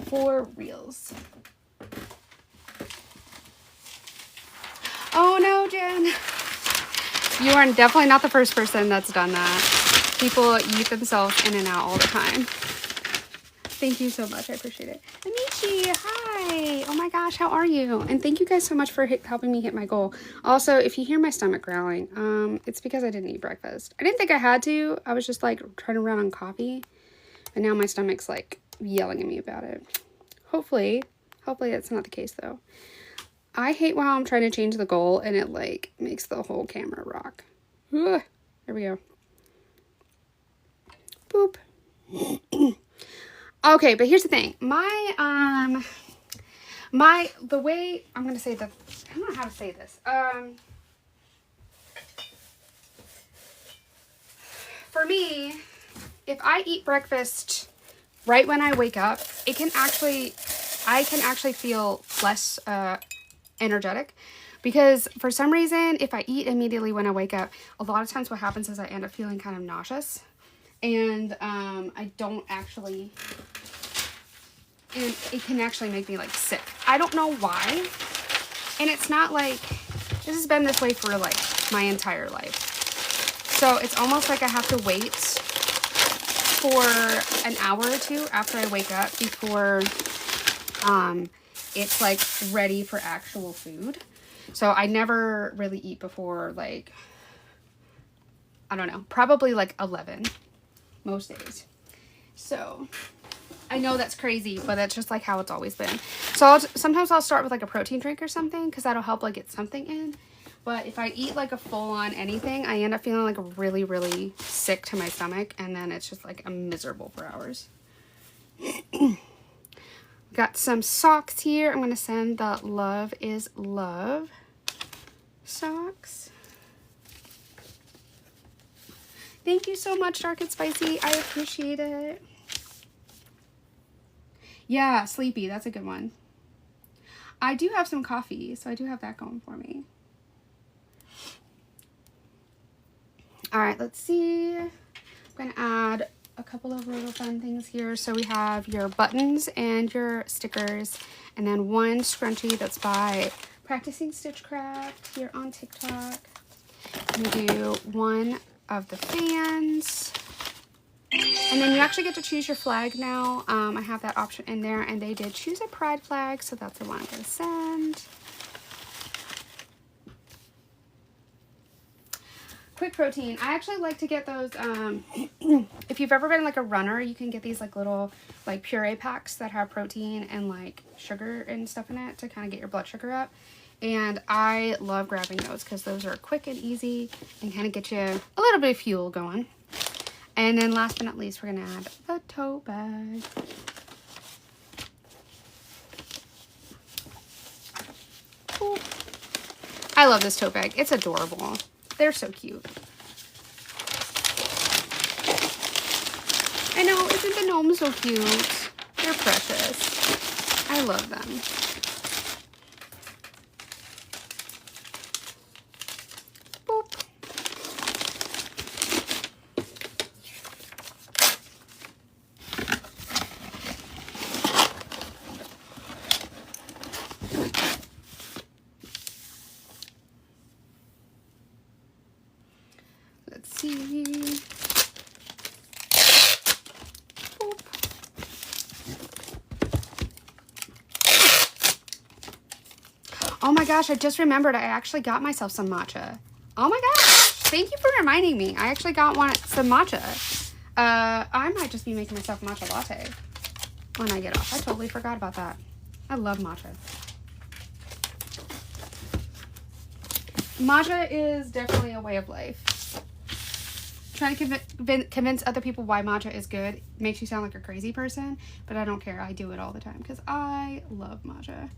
For reals. Oh, no, Jen. You are definitely not the first person that's done that. People eat themselves in and out all the time. Thank you so much. I appreciate it. Amici, hi. Oh my gosh, how are you? And thank you guys so much for helping me hit my goal. Also, if you hear my stomach growling, it's because I didn't eat breakfast. I didn't think I had to. I was just like trying to run on coffee. And now my stomach's like yelling at me about it. Hopefully that's not the case though. I hate how I'm trying to change the goal and it like makes the whole camera rock. Ugh. There we go. Boop. Okay, but here's the thing. The way I'm gonna say that, I don't know how to say this. For me, if I eat breakfast right when I wake up, I can actually feel less energetic, because for some reason, if I eat immediately when I wake up, a lot of times what happens is I end up feeling kind of nauseous, and I don't actually, and it can actually make me like sick. I don't know why, and it's not like, this has been this way for like my entire life. So it's almost like I have to wait for an hour or two after I wake up before it's like ready for actual food. So I never really eat before like, I don't know, probably like 11 most days. So I know that's crazy, but that's just like how it's always been. So sometimes I'll start with like a protein drink or something, because that'll help like get something in. But if I eat like a full-on anything, I end up feeling like really, really sick to my stomach, and then it's just like I'm miserable for hours. Got some socks here. I'm going to send the Love is Love socks. Thank you so much, Dark and Spicy. I appreciate it. Yeah, sleepy. That's a good one. I do have some coffee, so I do have that going for me. All right, let's see. I'm going to add a couple of little fun things here. So we have your buttons and your stickers, and then one scrunchie that's by Practicing Stitchcraft here on TikTok. I'm going to do one of the fans, and then you actually get to choose your flag now. I have that option in there, and they did choose a pride flag, so that's the one I'm going to send. Quick protein. I actually like to get those, if you've ever been like a runner, you can get these like little like puree packs that have protein and like sugar and stuff in it to kind of get your blood sugar up. And I love grabbing those because those are quick and easy and kind of get you a little bit of fuel going. And then last but not least, we're going to add the tote bag. Cool. I love this tote bag. It's adorable. They're so cute. I know, isn't the gnome so cute? They're precious. I love them. Boop. Let's see. Boop. Oh my gosh, I just remembered I actually got myself some matcha. Oh my gosh, thank you for reminding me. I actually got some matcha. I might just be making myself a matcha latte when I get off. I totally forgot about that. I love matcha. Matcha is definitely a way of life. Trying to convince other people why matcha is good makes you sound like a crazy person, but I don't care. I do it all the time because I love matcha.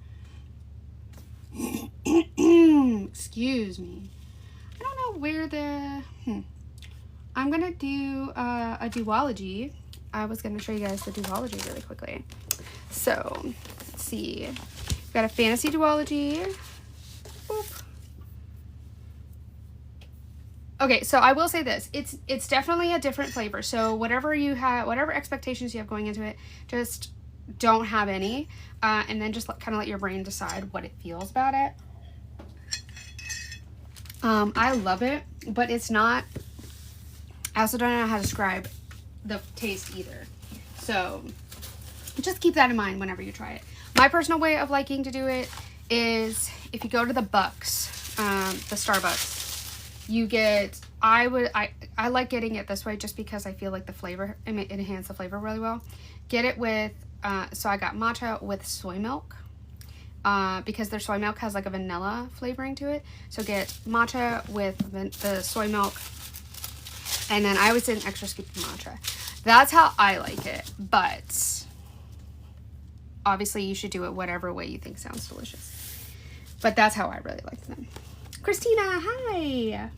Excuse me. I don't know where the... I'm going to do a duology. I was going to show you guys the duology really quickly. So, let's see. We've got a fantasy duology. Boop. Okay, so I will say this. It's definitely a different flavor. So whatever you have, whatever expectations you have going into it, just don't have any. And then just kind of let your brain decide what it feels about it. I love it, but it's not, I also don't know how to describe the taste either. So just keep that in mind whenever you try it. My personal way of liking to do it is if you go to the Bucks, the Starbucks, you get, I like getting it this way just because I feel like the flavor, it enhances the flavor really well. Get it with, so I got matcha with soy milk. Because their soy milk has like a vanilla flavoring to it. So get matcha with the soy milk. And then I always did an extra scoop of matcha. That's how I like it. But obviously you should do it whatever way you think sounds delicious. But that's how I really like them. Christina, hi.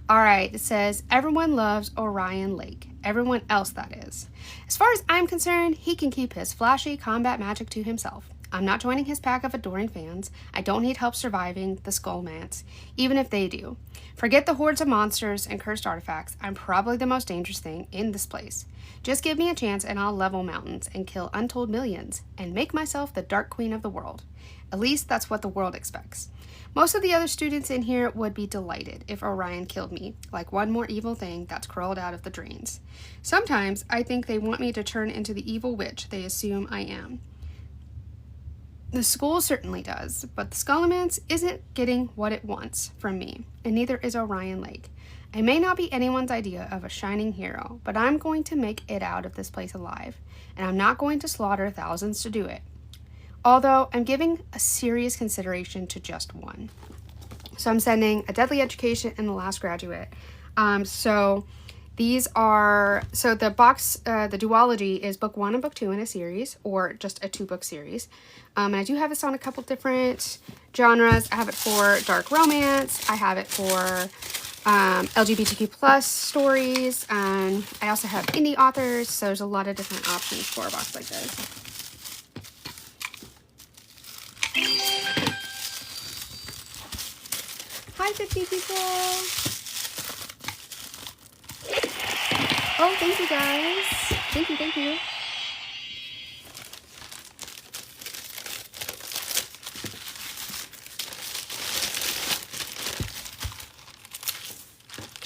All right, it says, everyone loves Orion Lake. Everyone else, that is. As far as I'm concerned, he can keep his flashy combat magic to himself. I'm not joining his pack of adoring fans. I don't need help surviving the Skullmance, even if they do. Forget the hordes of monsters and cursed artifacts. I'm probably the most dangerous thing in this place. Just give me a chance and I'll level mountains and kill untold millions and make myself the Dark Queen of the world. At least that's what the world expects. Most of the other students in here would be delighted if Orion killed me, like one more evil thing that's crawled out of the drains. Sometimes I think they want me to turn into the evil witch they assume I am. The school certainly does, but the Skullmance isn't getting what it wants from me, and neither is Orion Lake. I may not be anyone's idea of a shining hero, but I'm going to make it out of this place alive, and I'm not going to slaughter thousands to do it. Although I'm giving a serious consideration to just one. So I'm sending A Deadly Education and The Last Graduate. So these are, so the box, the duology is book 1 and book 2 in a series, or just a 2-book series. And I do have this on a couple different genres. I have it for dark romance. I have it for LGBTQ plus stories. And I also have indie authors. So there's a lot of different options for a box like this. Hi, 50 people. Oh, thank you guys. Thank you, thank you.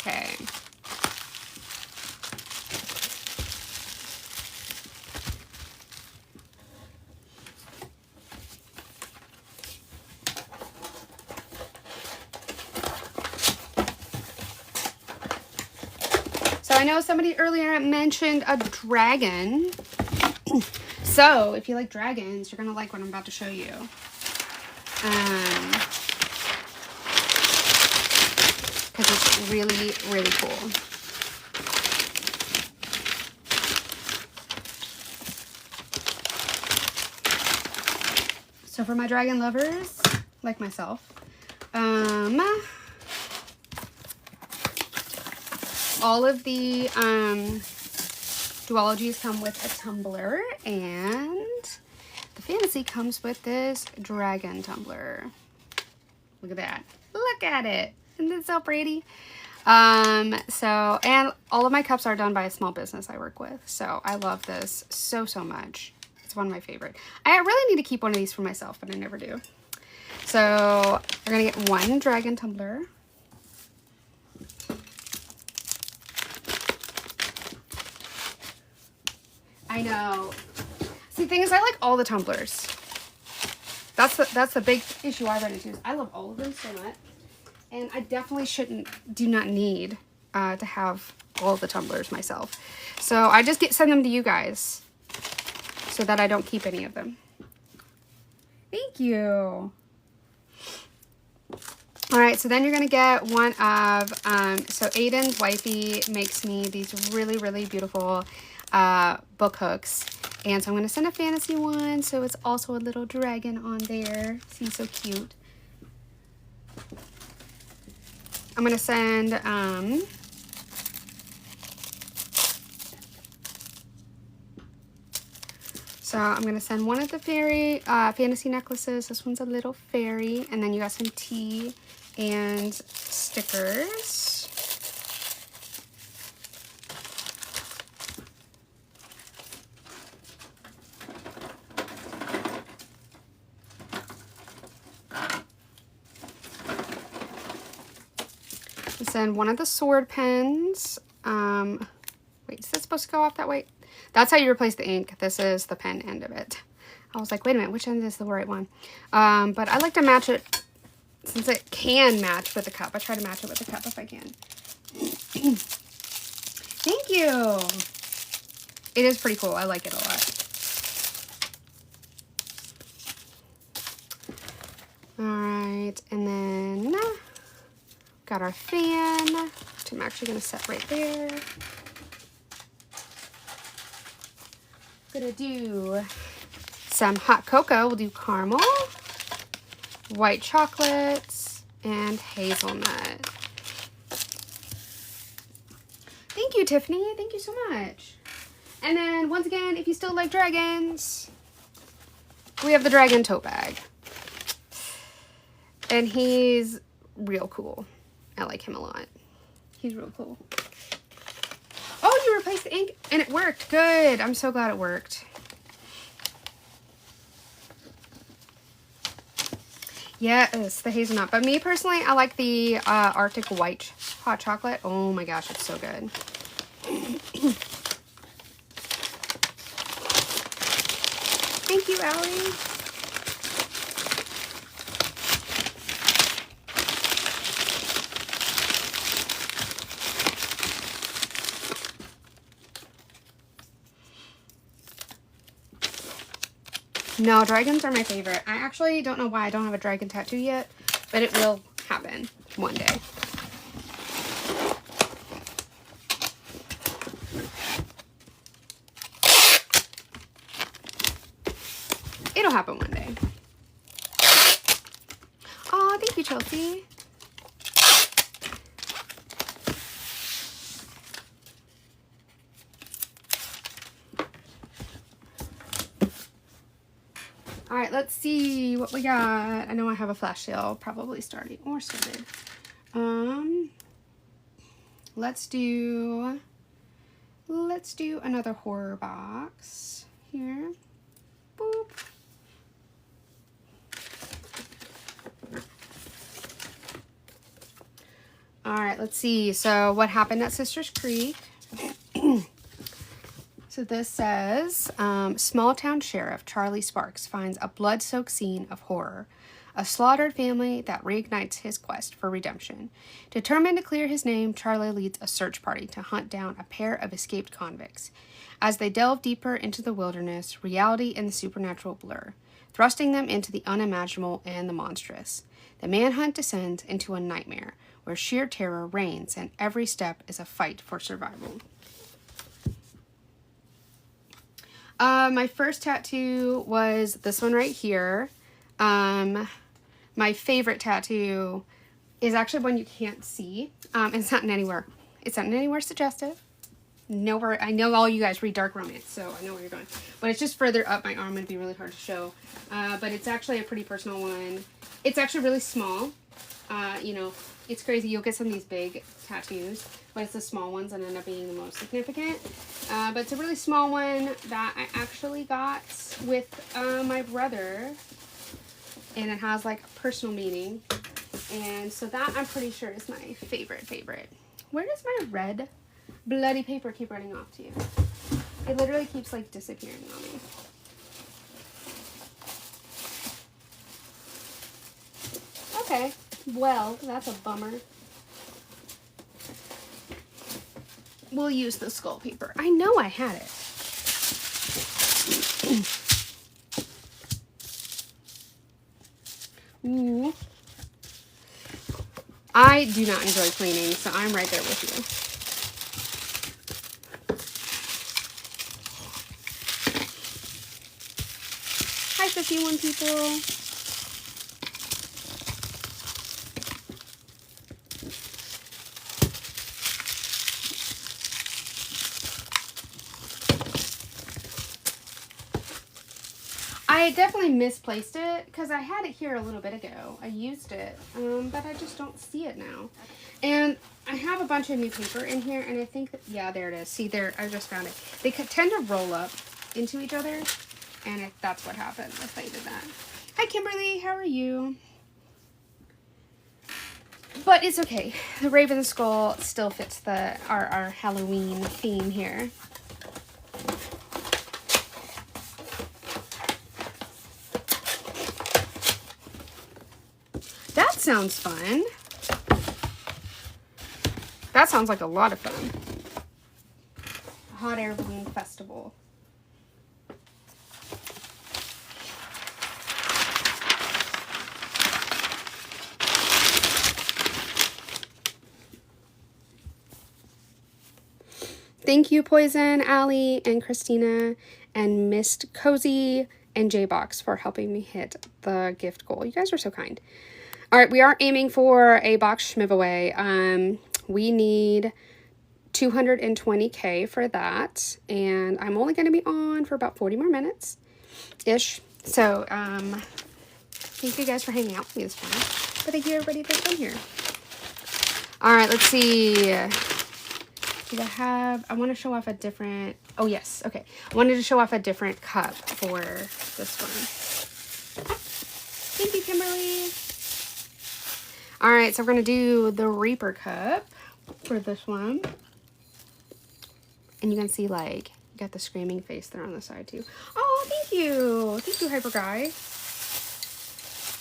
Okay. So I know somebody earlier mentioned a dragon. So if you like dragons, you're going to like what I'm about to show you. Because it's really, really cool. So for my dragon lovers, like myself, all of the duologies come with a tumbler, and the fantasy comes with this dragon tumbler. Look at that. Look at it. Isn't it so pretty? And all of my cups are done by a small business I work with. So I love this so, so much. It's one of my favorite. I really need to keep one of these for myself, but I never do. So we're going to get one dragon tumbler. I know. See, the thing is, I like all the tumblers. That's the big issue I run into. I love all of them so much. And I definitely do not need to have all the tumblers myself. So I just send them to you guys so that I don't keep any of them. Thank you. All right, so then you're going to get one of, so Aiden's wifey makes me these really, really beautiful book hooks. And so I'm going to send a fantasy one, so it's also a little dragon on there. See, so cute. I'm going to send, so I'm going to send one of the fairy fantasy necklaces. This one's a little fairy. And then you got some tea and stickers. Send one of the sword pens. Wait, is this supposed to go off that way? That's how you replace the ink. This is the pen end of it. I was like, wait a minute, which end is the right one? But I like to match it, since it can match with the cup. I try to match it with the cup if I can. Thank you. It is pretty cool. I like it a lot. All right, and then got our fan, which I'm actually going to set right there. Gonna do some hot cocoa. We'll do caramel, white chocolates, and hazelnut. Thank you, Tiffany. Thank you so much. And then, once again, if you still like dragons, we have the dragon tote bag. And he's real cool. I like him a lot. He's real cool. Oh, you replaced the ink and it worked. Good. I'm so glad it worked. Yes, the hazelnut. But me personally, I like the Arctic White hot chocolate. Oh my gosh, it's so good. Thank you, Allie. No, dragons are my favorite. I actually don't know why I don't have a dragon tattoo yet, but it will happen one day. It'll happen one day. Oh, thank you, Chelsea. All right, let's see what we got. I know I have a flash sale probably starting or started. Let's do another horror box here. Boop. All right, let's see. So what happened at Sisters Creek? So this says, small town sheriff Charlie Sparks finds a blood-soaked scene of horror. A slaughtered family that reignites his quest for redemption. Determined to clear his name, Charlie leads a search party to hunt down a pair of escaped convicts. As they delve deeper into the wilderness, reality and the supernatural blur, thrusting them into the unimaginable and the monstrous. The manhunt descends into a nightmare, where sheer terror reigns and every step is a fight for survival. My first tattoo was this one right here. My favorite tattoo is actually one you can't see. It's not in anywhere. It's not in anywhere suggestive. Nowhere. I know all you guys read dark romance, so I know where you're going. But it's just further up my arm. It'd be really hard to show. But it's actually a pretty personal one. It's actually really small. You know, it's crazy. You'll get some of these big tattoos, but it's the small ones that end up being the most significant. But it's a really small one that I actually got with my brother, and it has like a personal meaning. And so that I'm pretty sure is my favorite. Where does my red bloody paper keep running off to? It literally keeps like disappearing on me. Okay, well, that's a bummer. We'll use the skull paper. I know I had it. Ooh. I do not enjoy cleaning, so I'm right there with you. Hi, 51 people. I definitely misplaced it because I had it here a little bit ago. I used it, but I just don't see it now. And I have a bunch of new paper in here, and I think that, yeah, there it is. See, there, I just found it. They tend to roll up into each other, and that's what happened if I did that. Hi, Kimberly. How are you? But it's okay. The Raven Skull still fits our Halloween theme here. sounds fun. That sounds like a lot of fun. Hot air balloon festival. Thank you, Poison, Allie, and Christina, and Mist Cozy, and J-Box for helping me hit the gift goal. You guys are so kind. All right, we are aiming for a box giveaway. We need 220K for that, and I'm only going to be on for about 40 more minutes-ish. So, thank you guys for hanging out with me this time. But thank you, everybody, for being here. All right, let's see. I want to show off a different, oh yes, okay. I wanted to show off a different cup for this one. Thank you, Kimberly. All right, so we're going to do the Reaper cup for this one. And you can see, like, you got the screaming face there on the side, too. Oh, thank you. Thank you, Hyper Guy.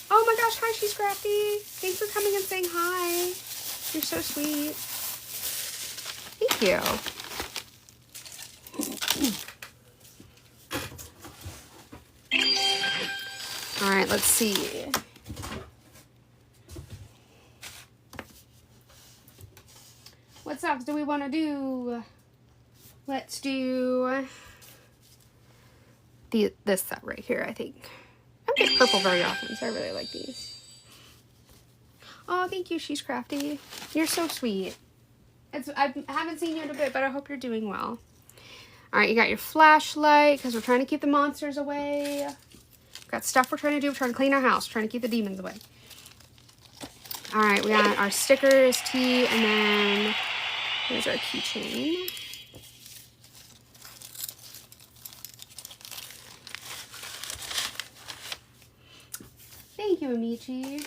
Oh my gosh, hi, She's Crafty. Thanks for coming and saying hi. You're so sweet. Thank you. All right, let's see. What socks do we want to do? Let's do this set right here, I think. I don't get purple very often, so I really like these. Oh, thank you, She's Crafty. You're so sweet. I haven't seen you in a bit, but I hope you're doing well. All right, you got your flashlight because we're trying to keep the monsters away. We've got stuff we're trying to do. We're trying to clean our house, trying to keep the demons away. All right, we got our stickers, tea, and then here's our keychain. Thank you, Amici.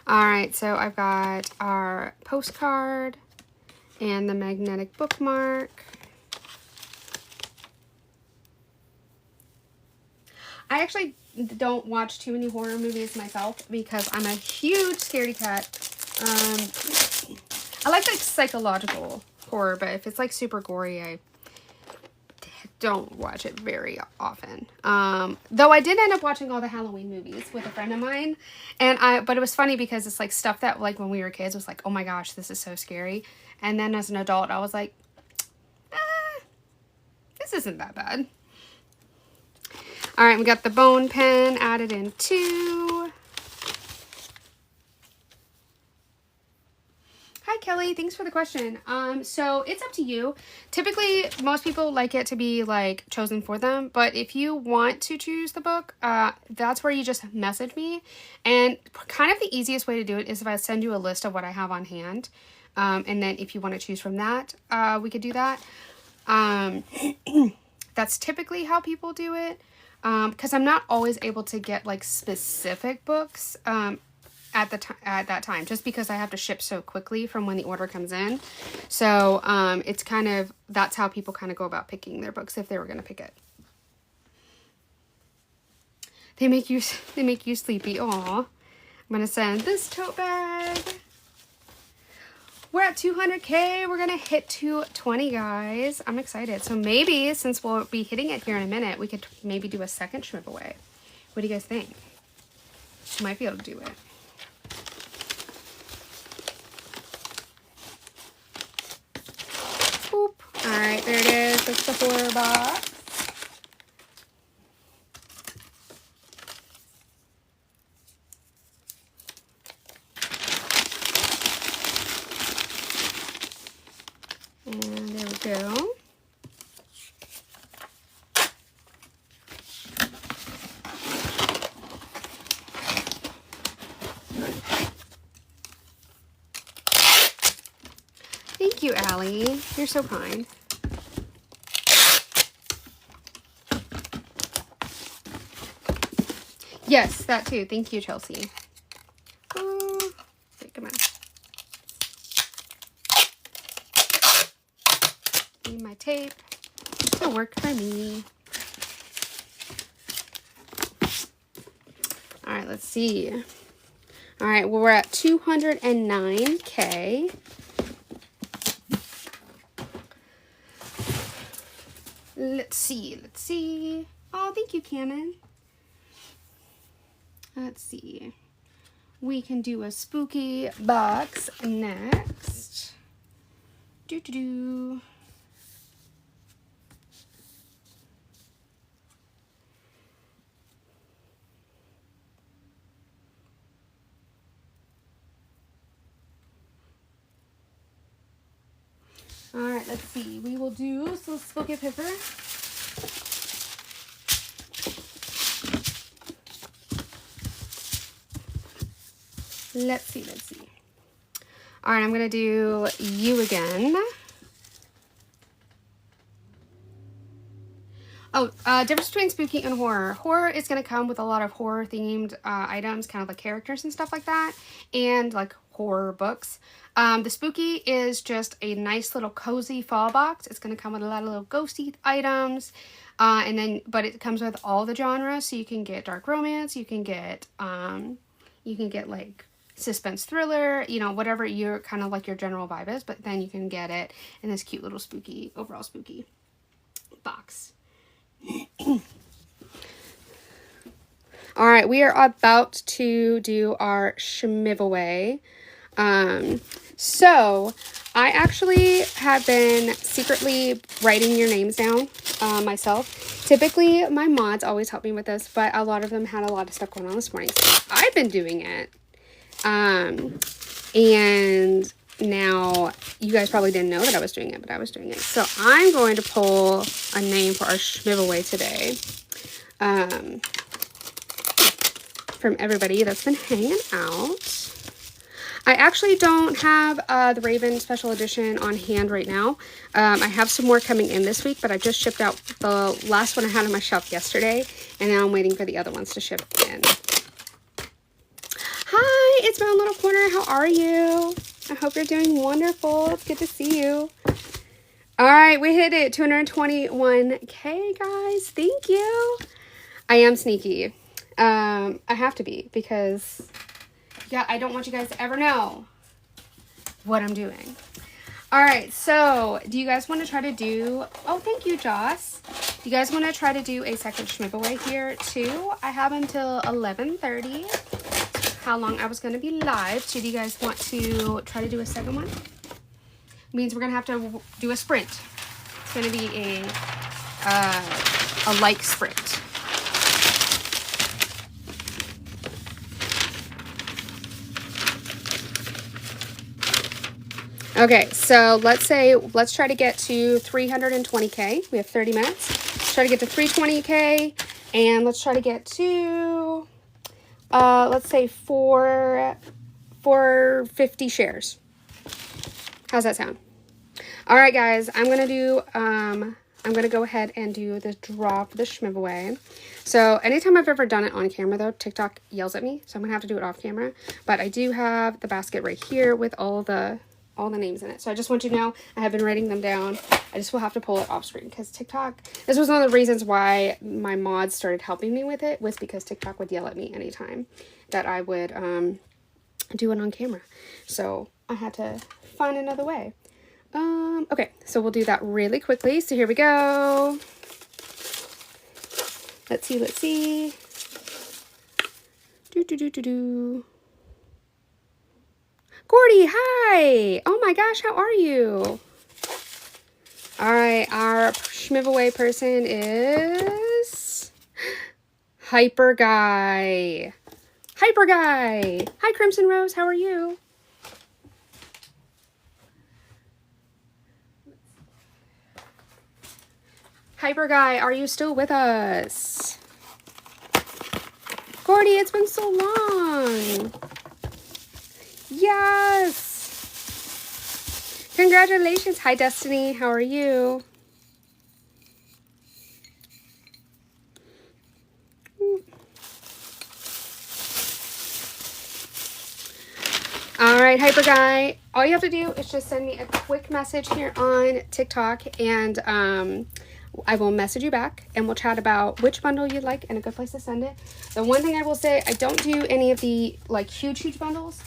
All right, so I've got our postcard and the magnetic bookmark. I actually don't watch too many horror movies myself because I'm a huge scaredy cat. I like psychological horror, but if it's like super gory, I don't watch it very often. Though I did end up watching all the Halloween movies with a friend of mine, but it was funny because it's like stuff that like when we were kids was like, oh my gosh, this is so scary. And then as an adult, I was like, this isn't that bad. All right, we got the bone pen added in too. Hi, Kelly. Thanks for the question. So it's up to you. Typically, most people like it to be like chosen for them. But if you want to choose the book, that's where you just message me. And kind of the easiest way to do it is if I send you a list of what I have on hand. And then if you want to choose from that, we could do that. That's typically how people do it. Because I'm not always able to get like specific books. At that time, just because I have to ship so quickly from when the order comes in. So it's kind of, that's how people kind of go about picking their books if they were going to pick it. They make you sleepy. Aw. I'm going to send this tote bag. We're at 200K. We're going to hit 220, guys. I'm excited. So maybe, since we'll be hitting it here in a minute, we could maybe do a second giveaway. What do you guys think? Might be able to do it. All right, there it is. That's the horror box. And there we go. Thank you, Allie. You're so kind. Yes, that too. Thank you, Chelsea. Ooh. Wait, come on. Need my tape. It'll work for me. All right, let's see. All right, well, we're at 209K. Let's see. Oh, thank you, Canon. Let's see. We can do a spooky box next. Doo-doo-doo. All right, let's see. We will do some spooky paper. Let's see. All right, I'm going to do you again. Oh, difference between spooky and horror. Horror is going to come with a lot of horror-themed items, kind of like characters and stuff like that, and like horror books. The spooky is just a nice little cozy fall box. It's going to come with a lot of little ghosty items, but it comes with all the genres, so you can get dark romance, you can get like suspense thriller, you know, whatever your kind of like your general vibe is, but then you can get it in this cute little spooky, overall spooky box. All right, we are about to do our shmiveaway. So I actually have been secretly writing your names down myself. Typically, my mods always help me with this, but a lot of them had a lot of stuff going on this morning, so I've been doing it. And now you guys probably didn't know that I was doing it, but I was doing it. So I'm going to pull a name for our shmiveaway today. From everybody that's been hanging out. I actually don't have the Raven Special Edition on hand right now. I have some more coming in this week, but I just shipped out the last one I had on my shelf yesterday, and now I'm waiting for the other ones to ship in. Hi, it's my little corner. How are you? I hope you're doing wonderful. It's good to see you. All right, we hit it. 221K, guys. Thank you. I am sneaky. I have to be because... yeah, I don't want you guys to ever know what I'm doing. All right, so do you guys want to try to do... oh, thank you, Joss. Do you guys want to try to do a second shmiveaway here, too? I have until 11:30. How long I was going to be live. So do you guys want to try to do a second one? Means we're going to have to do a sprint. It's going to be a like sprint. Okay, so let's try to get to 320K. We have 30 minutes. Let's try to get to 320K, and let's try to get to, let's say 450 shares. How's that sound? All right, guys, I'm going to go ahead and do the draw for the shmiveaway. So anytime I've ever done it on camera, though, TikTok yells at me, so I'm going to have to do it off camera. But I do have the basket right here with all the names in it. So I just want you to know I have been writing them down. I just will have to pull it off screen because TikTok, this was one of the reasons why my mods started helping me with it, was because TikTok would yell at me anytime that I would do it on camera. So I had to find another way. Okay, so we'll do that really quickly. So here we go. Let's see. Do. Gordy, hi! Oh my gosh, how are you? All right, our shmiveaway person is Hyper Guy. Hyper Guy! Hi, Crimson Rose, how are you? Hyper Guy, are you still with us? Gordy, it's been so long. Yes! Congratulations. Hi, Destiny. How are you? All right, Hyper Guy. All you have to do is just send me a quick message here on TikTok, and I will message you back and we'll chat about which bundle you'd like and a good place to send it. The one thing I will say, I don't do any of the like huge bundles.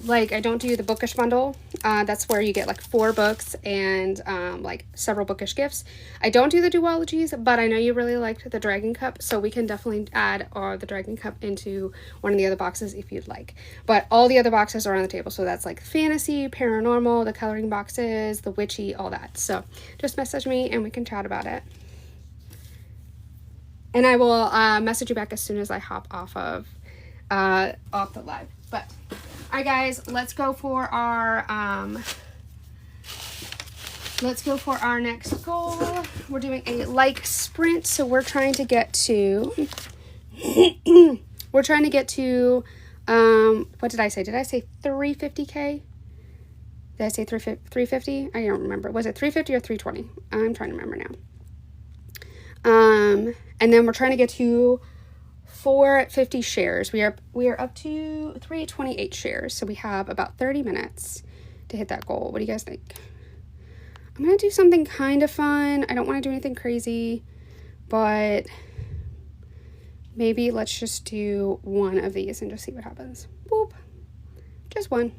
Like I don't do the bookish bundle. That's where you get like 4 books and like several bookish gifts. I don't do the duologies, but I know you really liked the Dragon Cup, so we can definitely add the Dragon Cup into one of the other boxes if you'd like. But all the other boxes are on the table, so that's like fantasy, paranormal, the coloring boxes, the witchy, all that. So just message me and we can chat about it. And I will message you back as soon as I hop off the live. But all right, guys, let's go for our next goal. We're doing a like sprint, so we're trying to get to what did I say? Did I say 350k? Did I say 350? I don't remember. Was it 350 or 320? I'm trying to remember now. And then we're trying to get to 450 shares. We are up to 328 shares, so we have about 30 minutes to hit that goal. What do you guys think? I'm gonna do something kind of fun. I don't want to do anything crazy, but maybe let's just do one of these and just see what happens. Boop. Just one.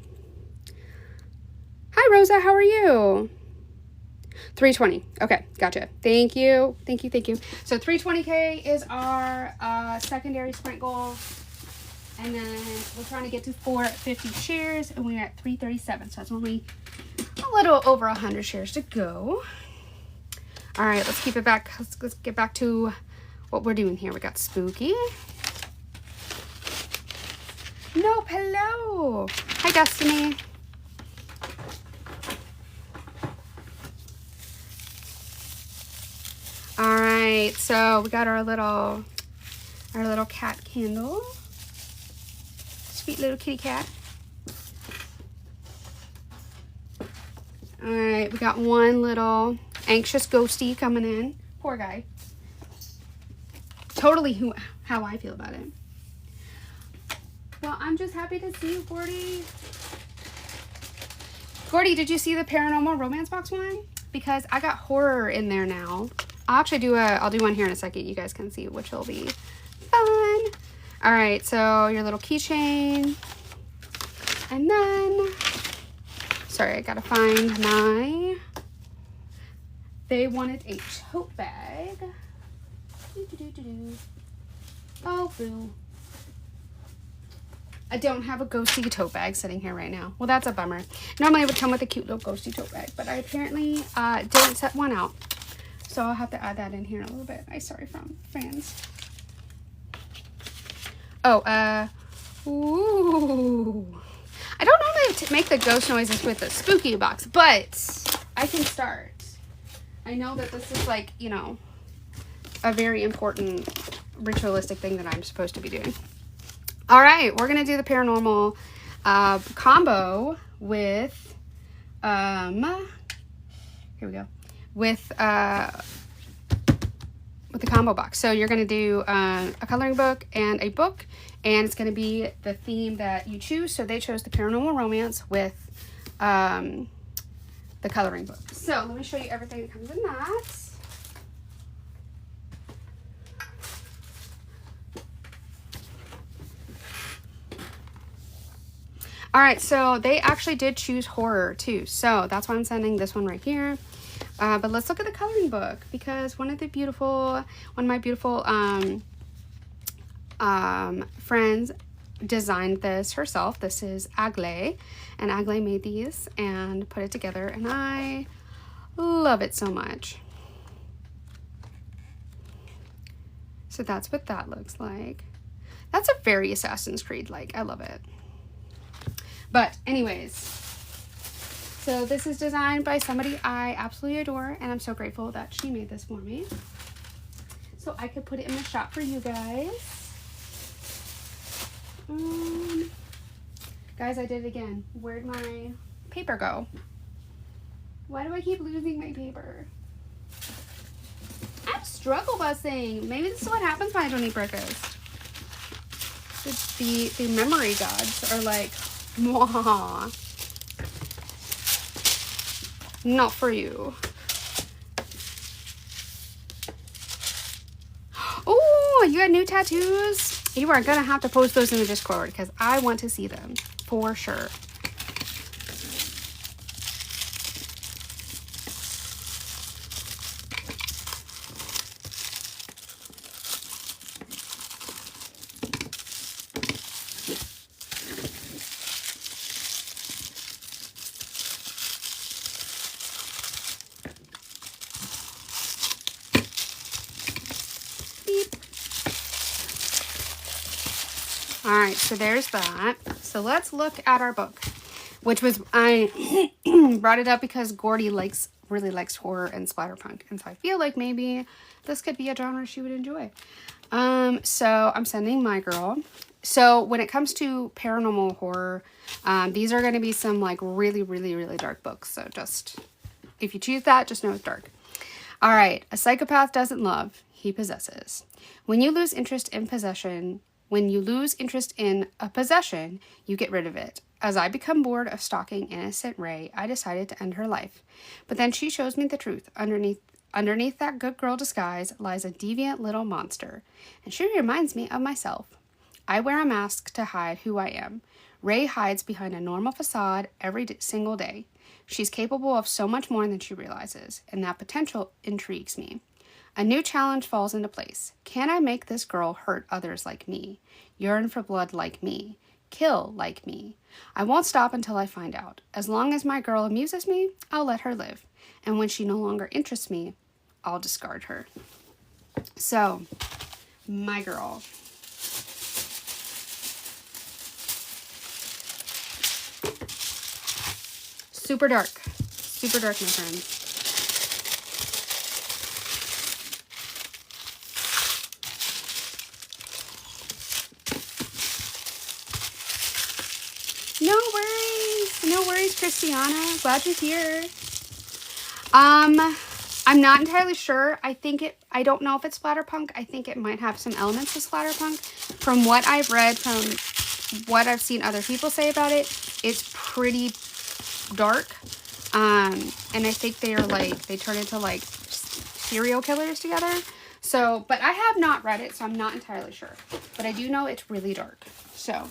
Hi Rosa, how are you? 320. Okay, gotcha. Thank you. So 320k is our secondary sprint goal. And then we're trying to get to 450 shares, and we're at 337. So that's only a little over 100 shares to go. All right, let's keep it back. Let's get back to what we're doing here. We got spooky. Nope, hello. Hi, Destiny. All right, so we got our little cat candle. Sweet little kitty cat. All right, we got one little anxious ghosty coming in. Poor guy. Totally how I feel about it. Well, I'm just happy to see you, Gordy. Gordy, did you see the paranormal romance box one? Because I got horror in there now. I'll actually I'll do one here in a second. You guys can see, which will be fun. All right, so your little keychain. And then, sorry, I gotta find they wanted a tote bag. Oh, boo. I don't have a ghosty tote bag sitting here right now. Well, that's a bummer. Normally it would come with a cute little ghosty tote bag, but I apparently didn't set one out. So I'll have to add that in here in a little bit. I'm sorry from fans. Oh, ooh. I don't normally make the ghost noises with the spooky box, but I can start. I know that this is like, you know, a very important ritualistic thing that I'm supposed to be doing. All right, we're going to do the paranormal combo with, here we go, with the combo box. So you're going to do a coloring book and a book, and it's going to be the theme that you choose. So they chose the paranormal romance with the coloring book. So let me show you everything that comes in that. All right, so they actually did choose horror too. So that's why I'm sending this one right here. But let's look at the coloring book, because one of my beautiful friends designed this herself. This is Aglé, and Aglé made these and put it together, and I love it so much. So that's what that looks like. That's a very Assassin's Creed like. I love it. But anyways, so this is designed by somebody I absolutely adore, and I'm so grateful that she made this for me, so I could put it in the shop for you guys. Guys, I did it again. Where'd my paper go? Why do I keep losing my paper? I'm struggle busing. Maybe this is what happens when I don't eat breakfast. The memory gods are like, mwah. Not for you. you got new tattoos? You are gonna have to post those in the Discord because I want to see them for sure. All right, so there's that. So let's look at our book, which was, I brought it up because Gordy really likes horror and splatterpunk. And so I feel like maybe this could be a genre she would enjoy. So I'm sending my girl. So when it comes to paranormal horror, these are going to be some like really, really, really dark books. So just, if you choose that, just know it's dark. All right. A psychopath doesn't love, he possesses. When you lose interest in a possession, you get rid of it. As I become bored of stalking innocent Ray, I decided to end her life. But then she shows me the truth. Underneath that good girl disguise lies a deviant little monster, and she reminds me of myself. I wear a mask to hide who I am. Ray hides behind a normal facade every single day. She's capable of so much more than she realizes, and that potential intrigues me. A new challenge falls into place. Can I make this girl hurt others like me? Yearn for blood like me? Kill like me? I won't stop until I find out. As long as my girl amuses me, I'll let her live. And when she no longer interests me, I'll discard her. So, my girl. Super dark. Super dark, my friends. No worries, Christiana. Glad you're here. I'm not entirely sure. I don't know if it's splatterpunk. I think it might have some elements of splatterpunk. From what I've read, from what I've seen other people say about it, it's pretty dark. And I think they turn into like serial killers together. So, but I have not read it, so I'm not entirely sure. But I do know it's really dark. So,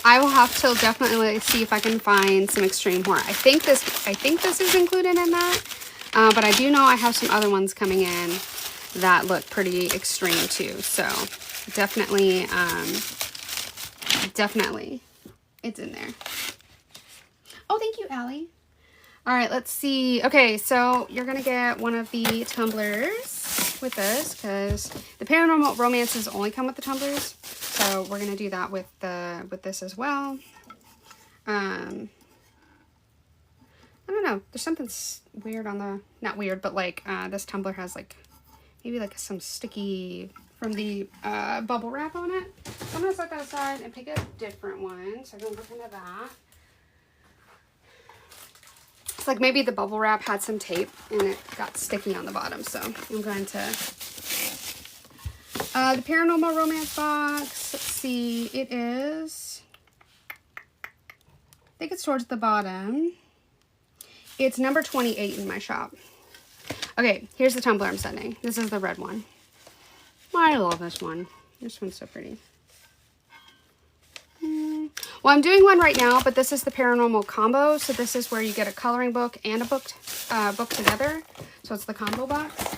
I will have to definitely see if I can find some extreme horror. I think this is included in that, but I do know I have some other ones coming in that look pretty extreme too. So definitely, definitely, it's in there. Oh, thank you, Allie. All right, let's see. Okay, so you're gonna get one of the tumblers with this because the paranormal romances only come with the tumblers. So we're gonna do that with this as well. I don't know. There's something weird on the, not weird, but like this tumbler has like maybe like some sticky from the bubble wrap on it. So I'm gonna set that aside and pick a different one. So I'm gonna look into that. It's like maybe the bubble wrap had some tape and it got sticky on the bottom. So I'm going to the paranormal romance box. Let's see. It is, I think it's towards the bottom. It's number 28 in my shop. Okay, here's the tumbler I'm sending. This is the red one. I love this one. This one's so pretty. Well, I'm doing one right now, but this is the paranormal combo. So this is where you get a coloring book and a book together. So it's the combo box.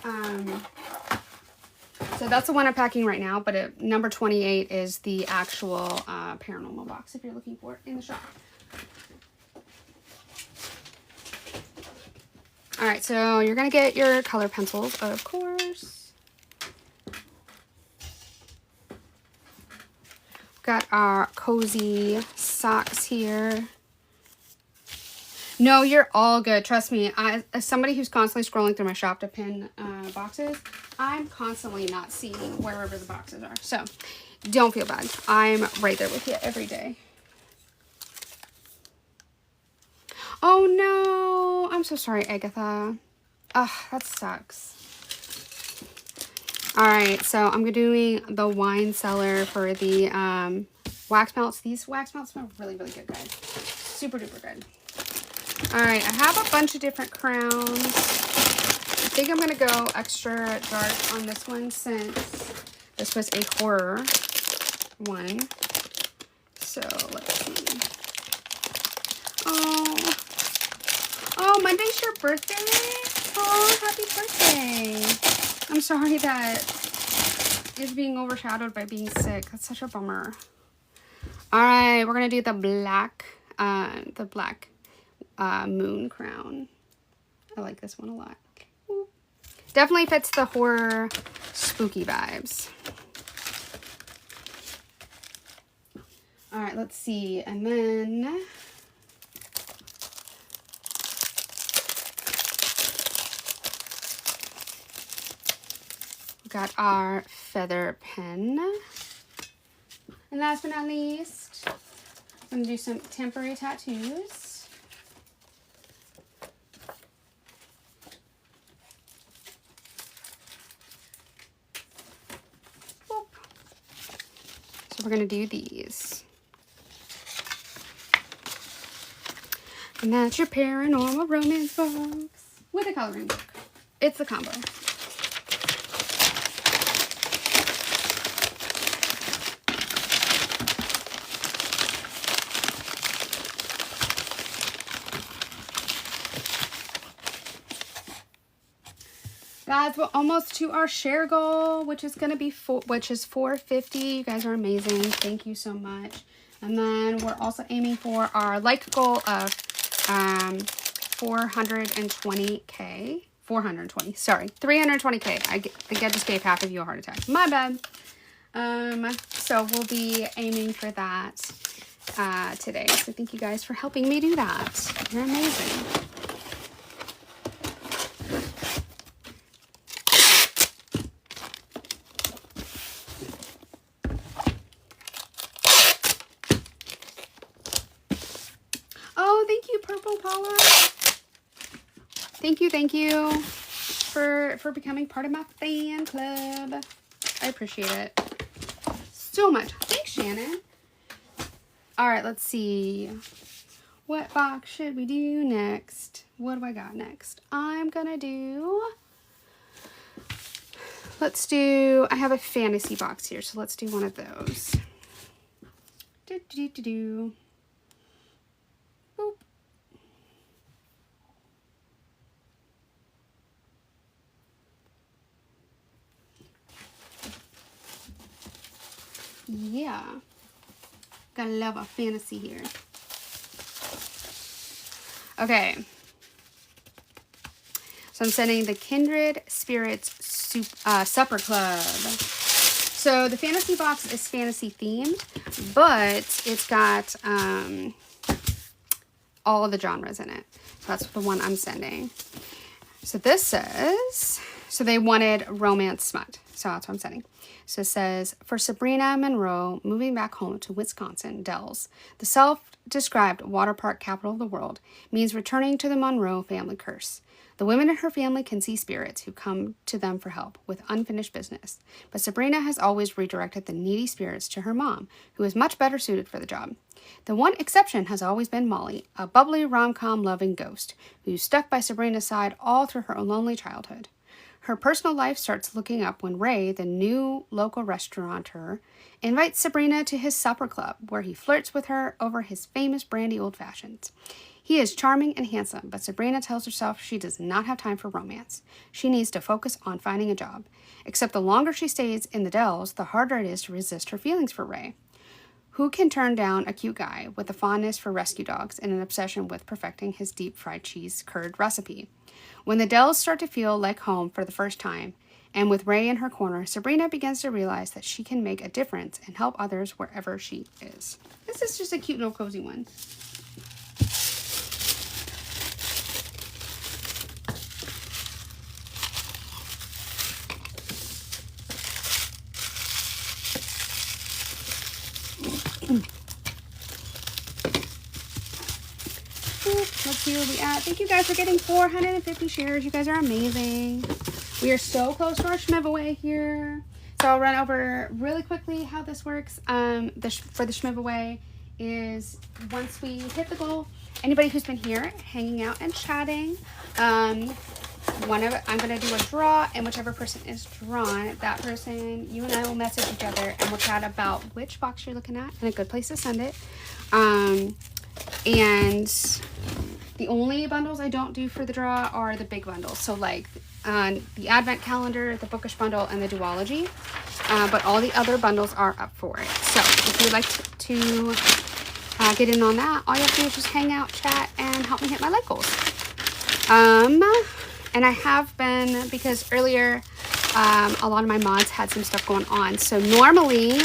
So that's the one I'm packing right now, but number 28 is the actual paranormal box if you're looking for it in the shop. All right, so you're gonna get your color pencils, of course. Got our cozy socks here. No, you're all good. Trust me. As somebody who's constantly scrolling through my shop to pin my boxes, I'm constantly not seeing wherever the boxes are. So don't feel bad. I'm right there with you every day. Oh no, I'm so sorry, Agatha. Ugh, that sucks. All right, so I'm doing the wine cellar for the wax melts. These wax melts smell really, really good, guys. Super duper good. All right, I have a bunch of different crowns. I think I'm gonna go extra dark on this one since this was a horror one. So let's see. Oh, Monday's your birthday? Oh, happy birthday. I'm sorry that is being overshadowed by being sick. That's such a bummer. All right, we're gonna do the black moon crown. I like this one a lot. Ooh. Definitely fits the horror spooky vibes. All right, let's see. And then we got our feather pen. And last but not least, I'm gonna do some temporary tattoos. Boop. So we're gonna do these. And that's your paranormal romance box with a coloring book. It's a combo. Guys, we're almost to our share goal, which is going to be $4.50. You guys are amazing. Thank you so much. And then we're also aiming for our like goal of 420K. 420. Sorry, 320K. I think I just gave half of you a heart attack. My bad. So we'll be aiming for that today. So thank you guys for helping me do that. You're amazing. Purple Paula. Thank you for becoming part of my fan club. I appreciate it so much. Thanks, Shannon. All right, let's see. What box should we do next? What do I got next? I'm gonna do, I have a fantasy box here, so let's do one of those. Boop. Yeah, gotta love a fantasy here. Okay, so I'm sending the Kindred Spirits Supper Club. So the fantasy box is fantasy themed, but it's got all of the genres in it. So that's the one I'm sending. So this says, so they wanted romance smut, so that's what I'm sending. So it says, for Sabrina Monroe, moving back home to Wisconsin Dells, the self-described water park capital of the world, means returning to the Monroe family curse. The women in her family can see spirits who come to them for help with unfinished business, but Sabrina has always redirected the needy spirits to her mom, who is much better suited for the job. The one exception has always been Molly, a bubbly rom-com loving ghost, who stuck by Sabrina's side all through her lonely childhood. Her personal life starts looking up when Ray, the new local restaurateur, invites Sabrina to his supper club, where he flirts with her over his famous brandy old fashions. He is charming and handsome, but Sabrina tells herself she does not have time for romance. She needs to focus on finding a job. Except the longer she stays in the Dells, the harder it is to resist her feelings for Ray. Who can turn down a cute guy with a fondness for rescue dogs and an obsession with perfecting his deep fried cheese curd recipe? When the Dells start to feel like home for the first time, and with Ray in her corner, Sabrina begins to realize that she can make a difference and help others wherever she is. This is just a cute little cozy one. Let's see where we at. Thank you guys for getting 450 shares. You guys are amazing. We are so close to our giveaway here. So I'll run over really quickly how this works. For the giveaway is once we hit the goal, anybody who's been here hanging out and chatting, I'm gonna do a draw, and whichever person is drawn, that person, you and I will message each other and we'll chat about which box you're looking at and a good place to send it. And the only bundles I don't do for the draw are the big bundles. So like the Advent Calendar, the Bookish Bundle, and the Duology. But all the other bundles are up for it. So if you'd like to get in on that, all you have to do is just hang out, chat, and help me hit my like goals. And I have been, because earlier a lot of my mods had some stuff going on. So normally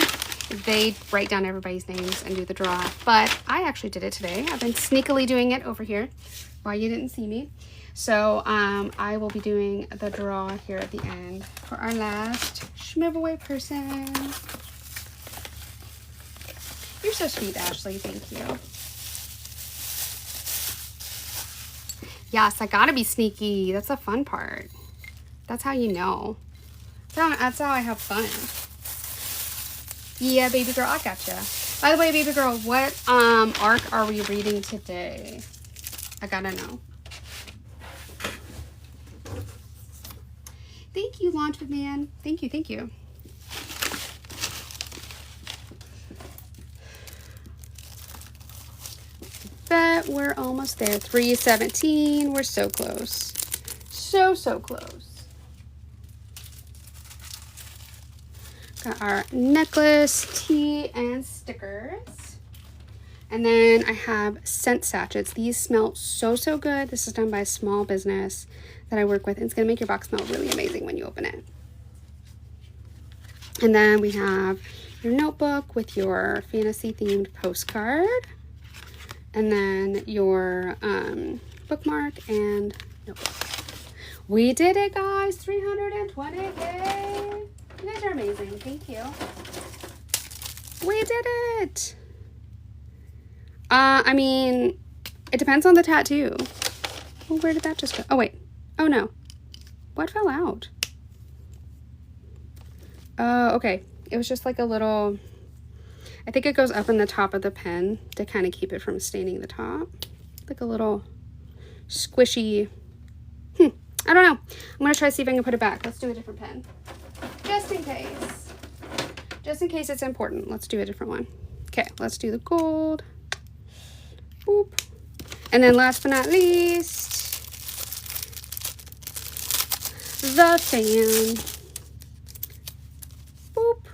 they write down everybody's names and do the draw, but I actually did it today. I've been sneakily doing it over here while you didn't see me. So I will be doing the draw here at the end for our last giveaway person. You're so sweet, Ashley. Thank you. Yes, I gotta be sneaky. That's the fun part. That's how you know. That's how I have fun. Yeah, baby girl, I gotcha. By the way, baby girl, what arc are we reading today? I gotta know. Thank you, Launchpad Man. Thank you, thank you. But we're almost there. 3:17. We're so close. So close. Got our necklace, tea, and stickers. And then I have scent sachets. These smell so good. This is done by a small business that I work with. And it's going to make your box smell really amazing when you open it. And then we have your notebook with your fantasy themed postcard. And then your bookmark and notebook. We did it, guys. 320K. You guys are amazing. Thank you. We did it. I mean, it depends on the tattoo. Well, where did that just go? Oh, wait. Oh, no. What fell out? Oh, okay. It was just like a little... I think it goes up in the top of the pen to kind of keep it from staining the top. Like a little squishy... I don't know. I'm going to try to see if I can put it back. Let's do a different pen. Just in case. Just in case it's important. Let's do a different one. Okay, let's do the gold. Boop. And then last but not least, the fan. Boop.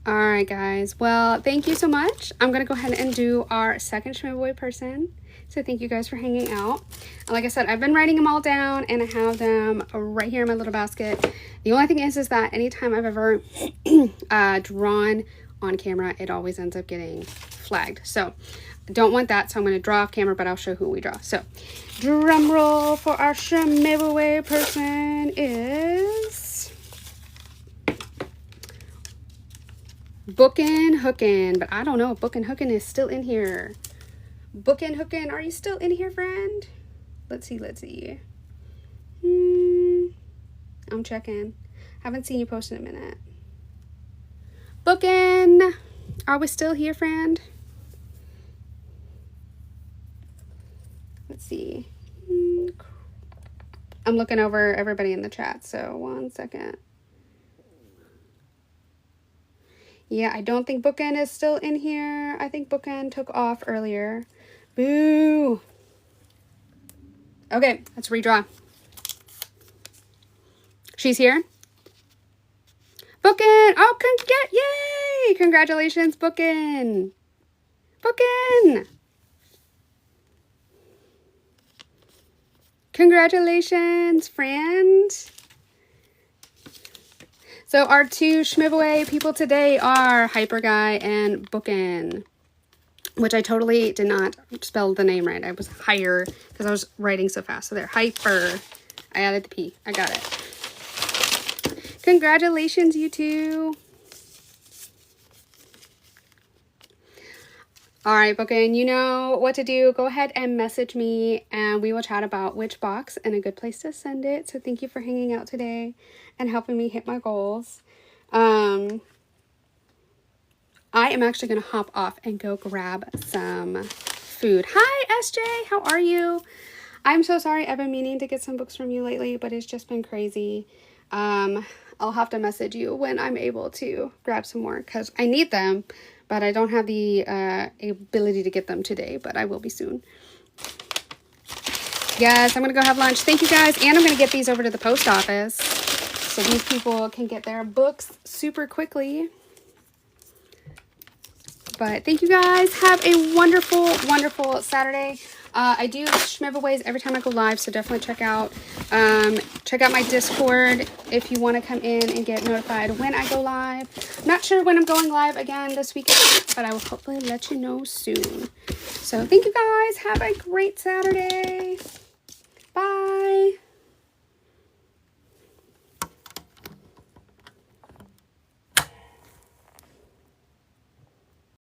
All right, guys. Well, thank you so much. I'm going to go ahead and do our second giveaway person. So thank you guys for hanging out. And like I said, I've been writing them all down and I have them right here in my little basket. The only thing is that anytime I've ever drawn on camera, it always ends up getting flagged. So I don't want that. So I'm going to draw off camera, but I'll show who we draw. So drum roll for our giveaway person is Bookin' Hookin'. But I don't know if Bookin' Hookin' is still in here. Bookin' Hookin', are you still in here, friend? Let's see. I'm checking. Haven't seen you post in a minute. Bookin', are we still here, friend? Let's see. I'm looking over everybody in the chat, so 1 second. Yeah, I don't think Bookin' is still in here. I think Bookin' took off earlier. Boo! Okay, let's redraw. She's here. Bookin'! Oh, yay! Congratulations, Bookin'! Bookin'! Congratulations, friend! So our two giveaway people today are Hyper Guy and Bookin', which I totally did not spell the name right. I was higher because I was writing so fast. So they're Hyper. I added the P. I got it. Congratulations, you two. All right, Bookin, you know what to do. Go ahead and message me and we will chat about which box and a good place to send it. So thank you for hanging out today and helping me hit my goals. I am actually going to hop off and go grab some food. Hi, SJ. How are you? I'm so sorry. I've been meaning to get some books from you lately, but it's just been crazy. I'll have to message you when I'm able to grab some more because I need them, but I don't have the ability to get them today, but I will be soon. Yes, I'm going to go have lunch. Thank you guys. And I'm going to get these over to the post office so these people can get their books super quickly. But thank you guys. Have a wonderful, wonderful Saturday. I do giveaways every time I go live, so definitely check out my Discord if you want to come in and get notified when I go live. Not sure when I'm going live again this weekend, but I will hopefully let you know soon. So thank you guys. Have a great Saturday.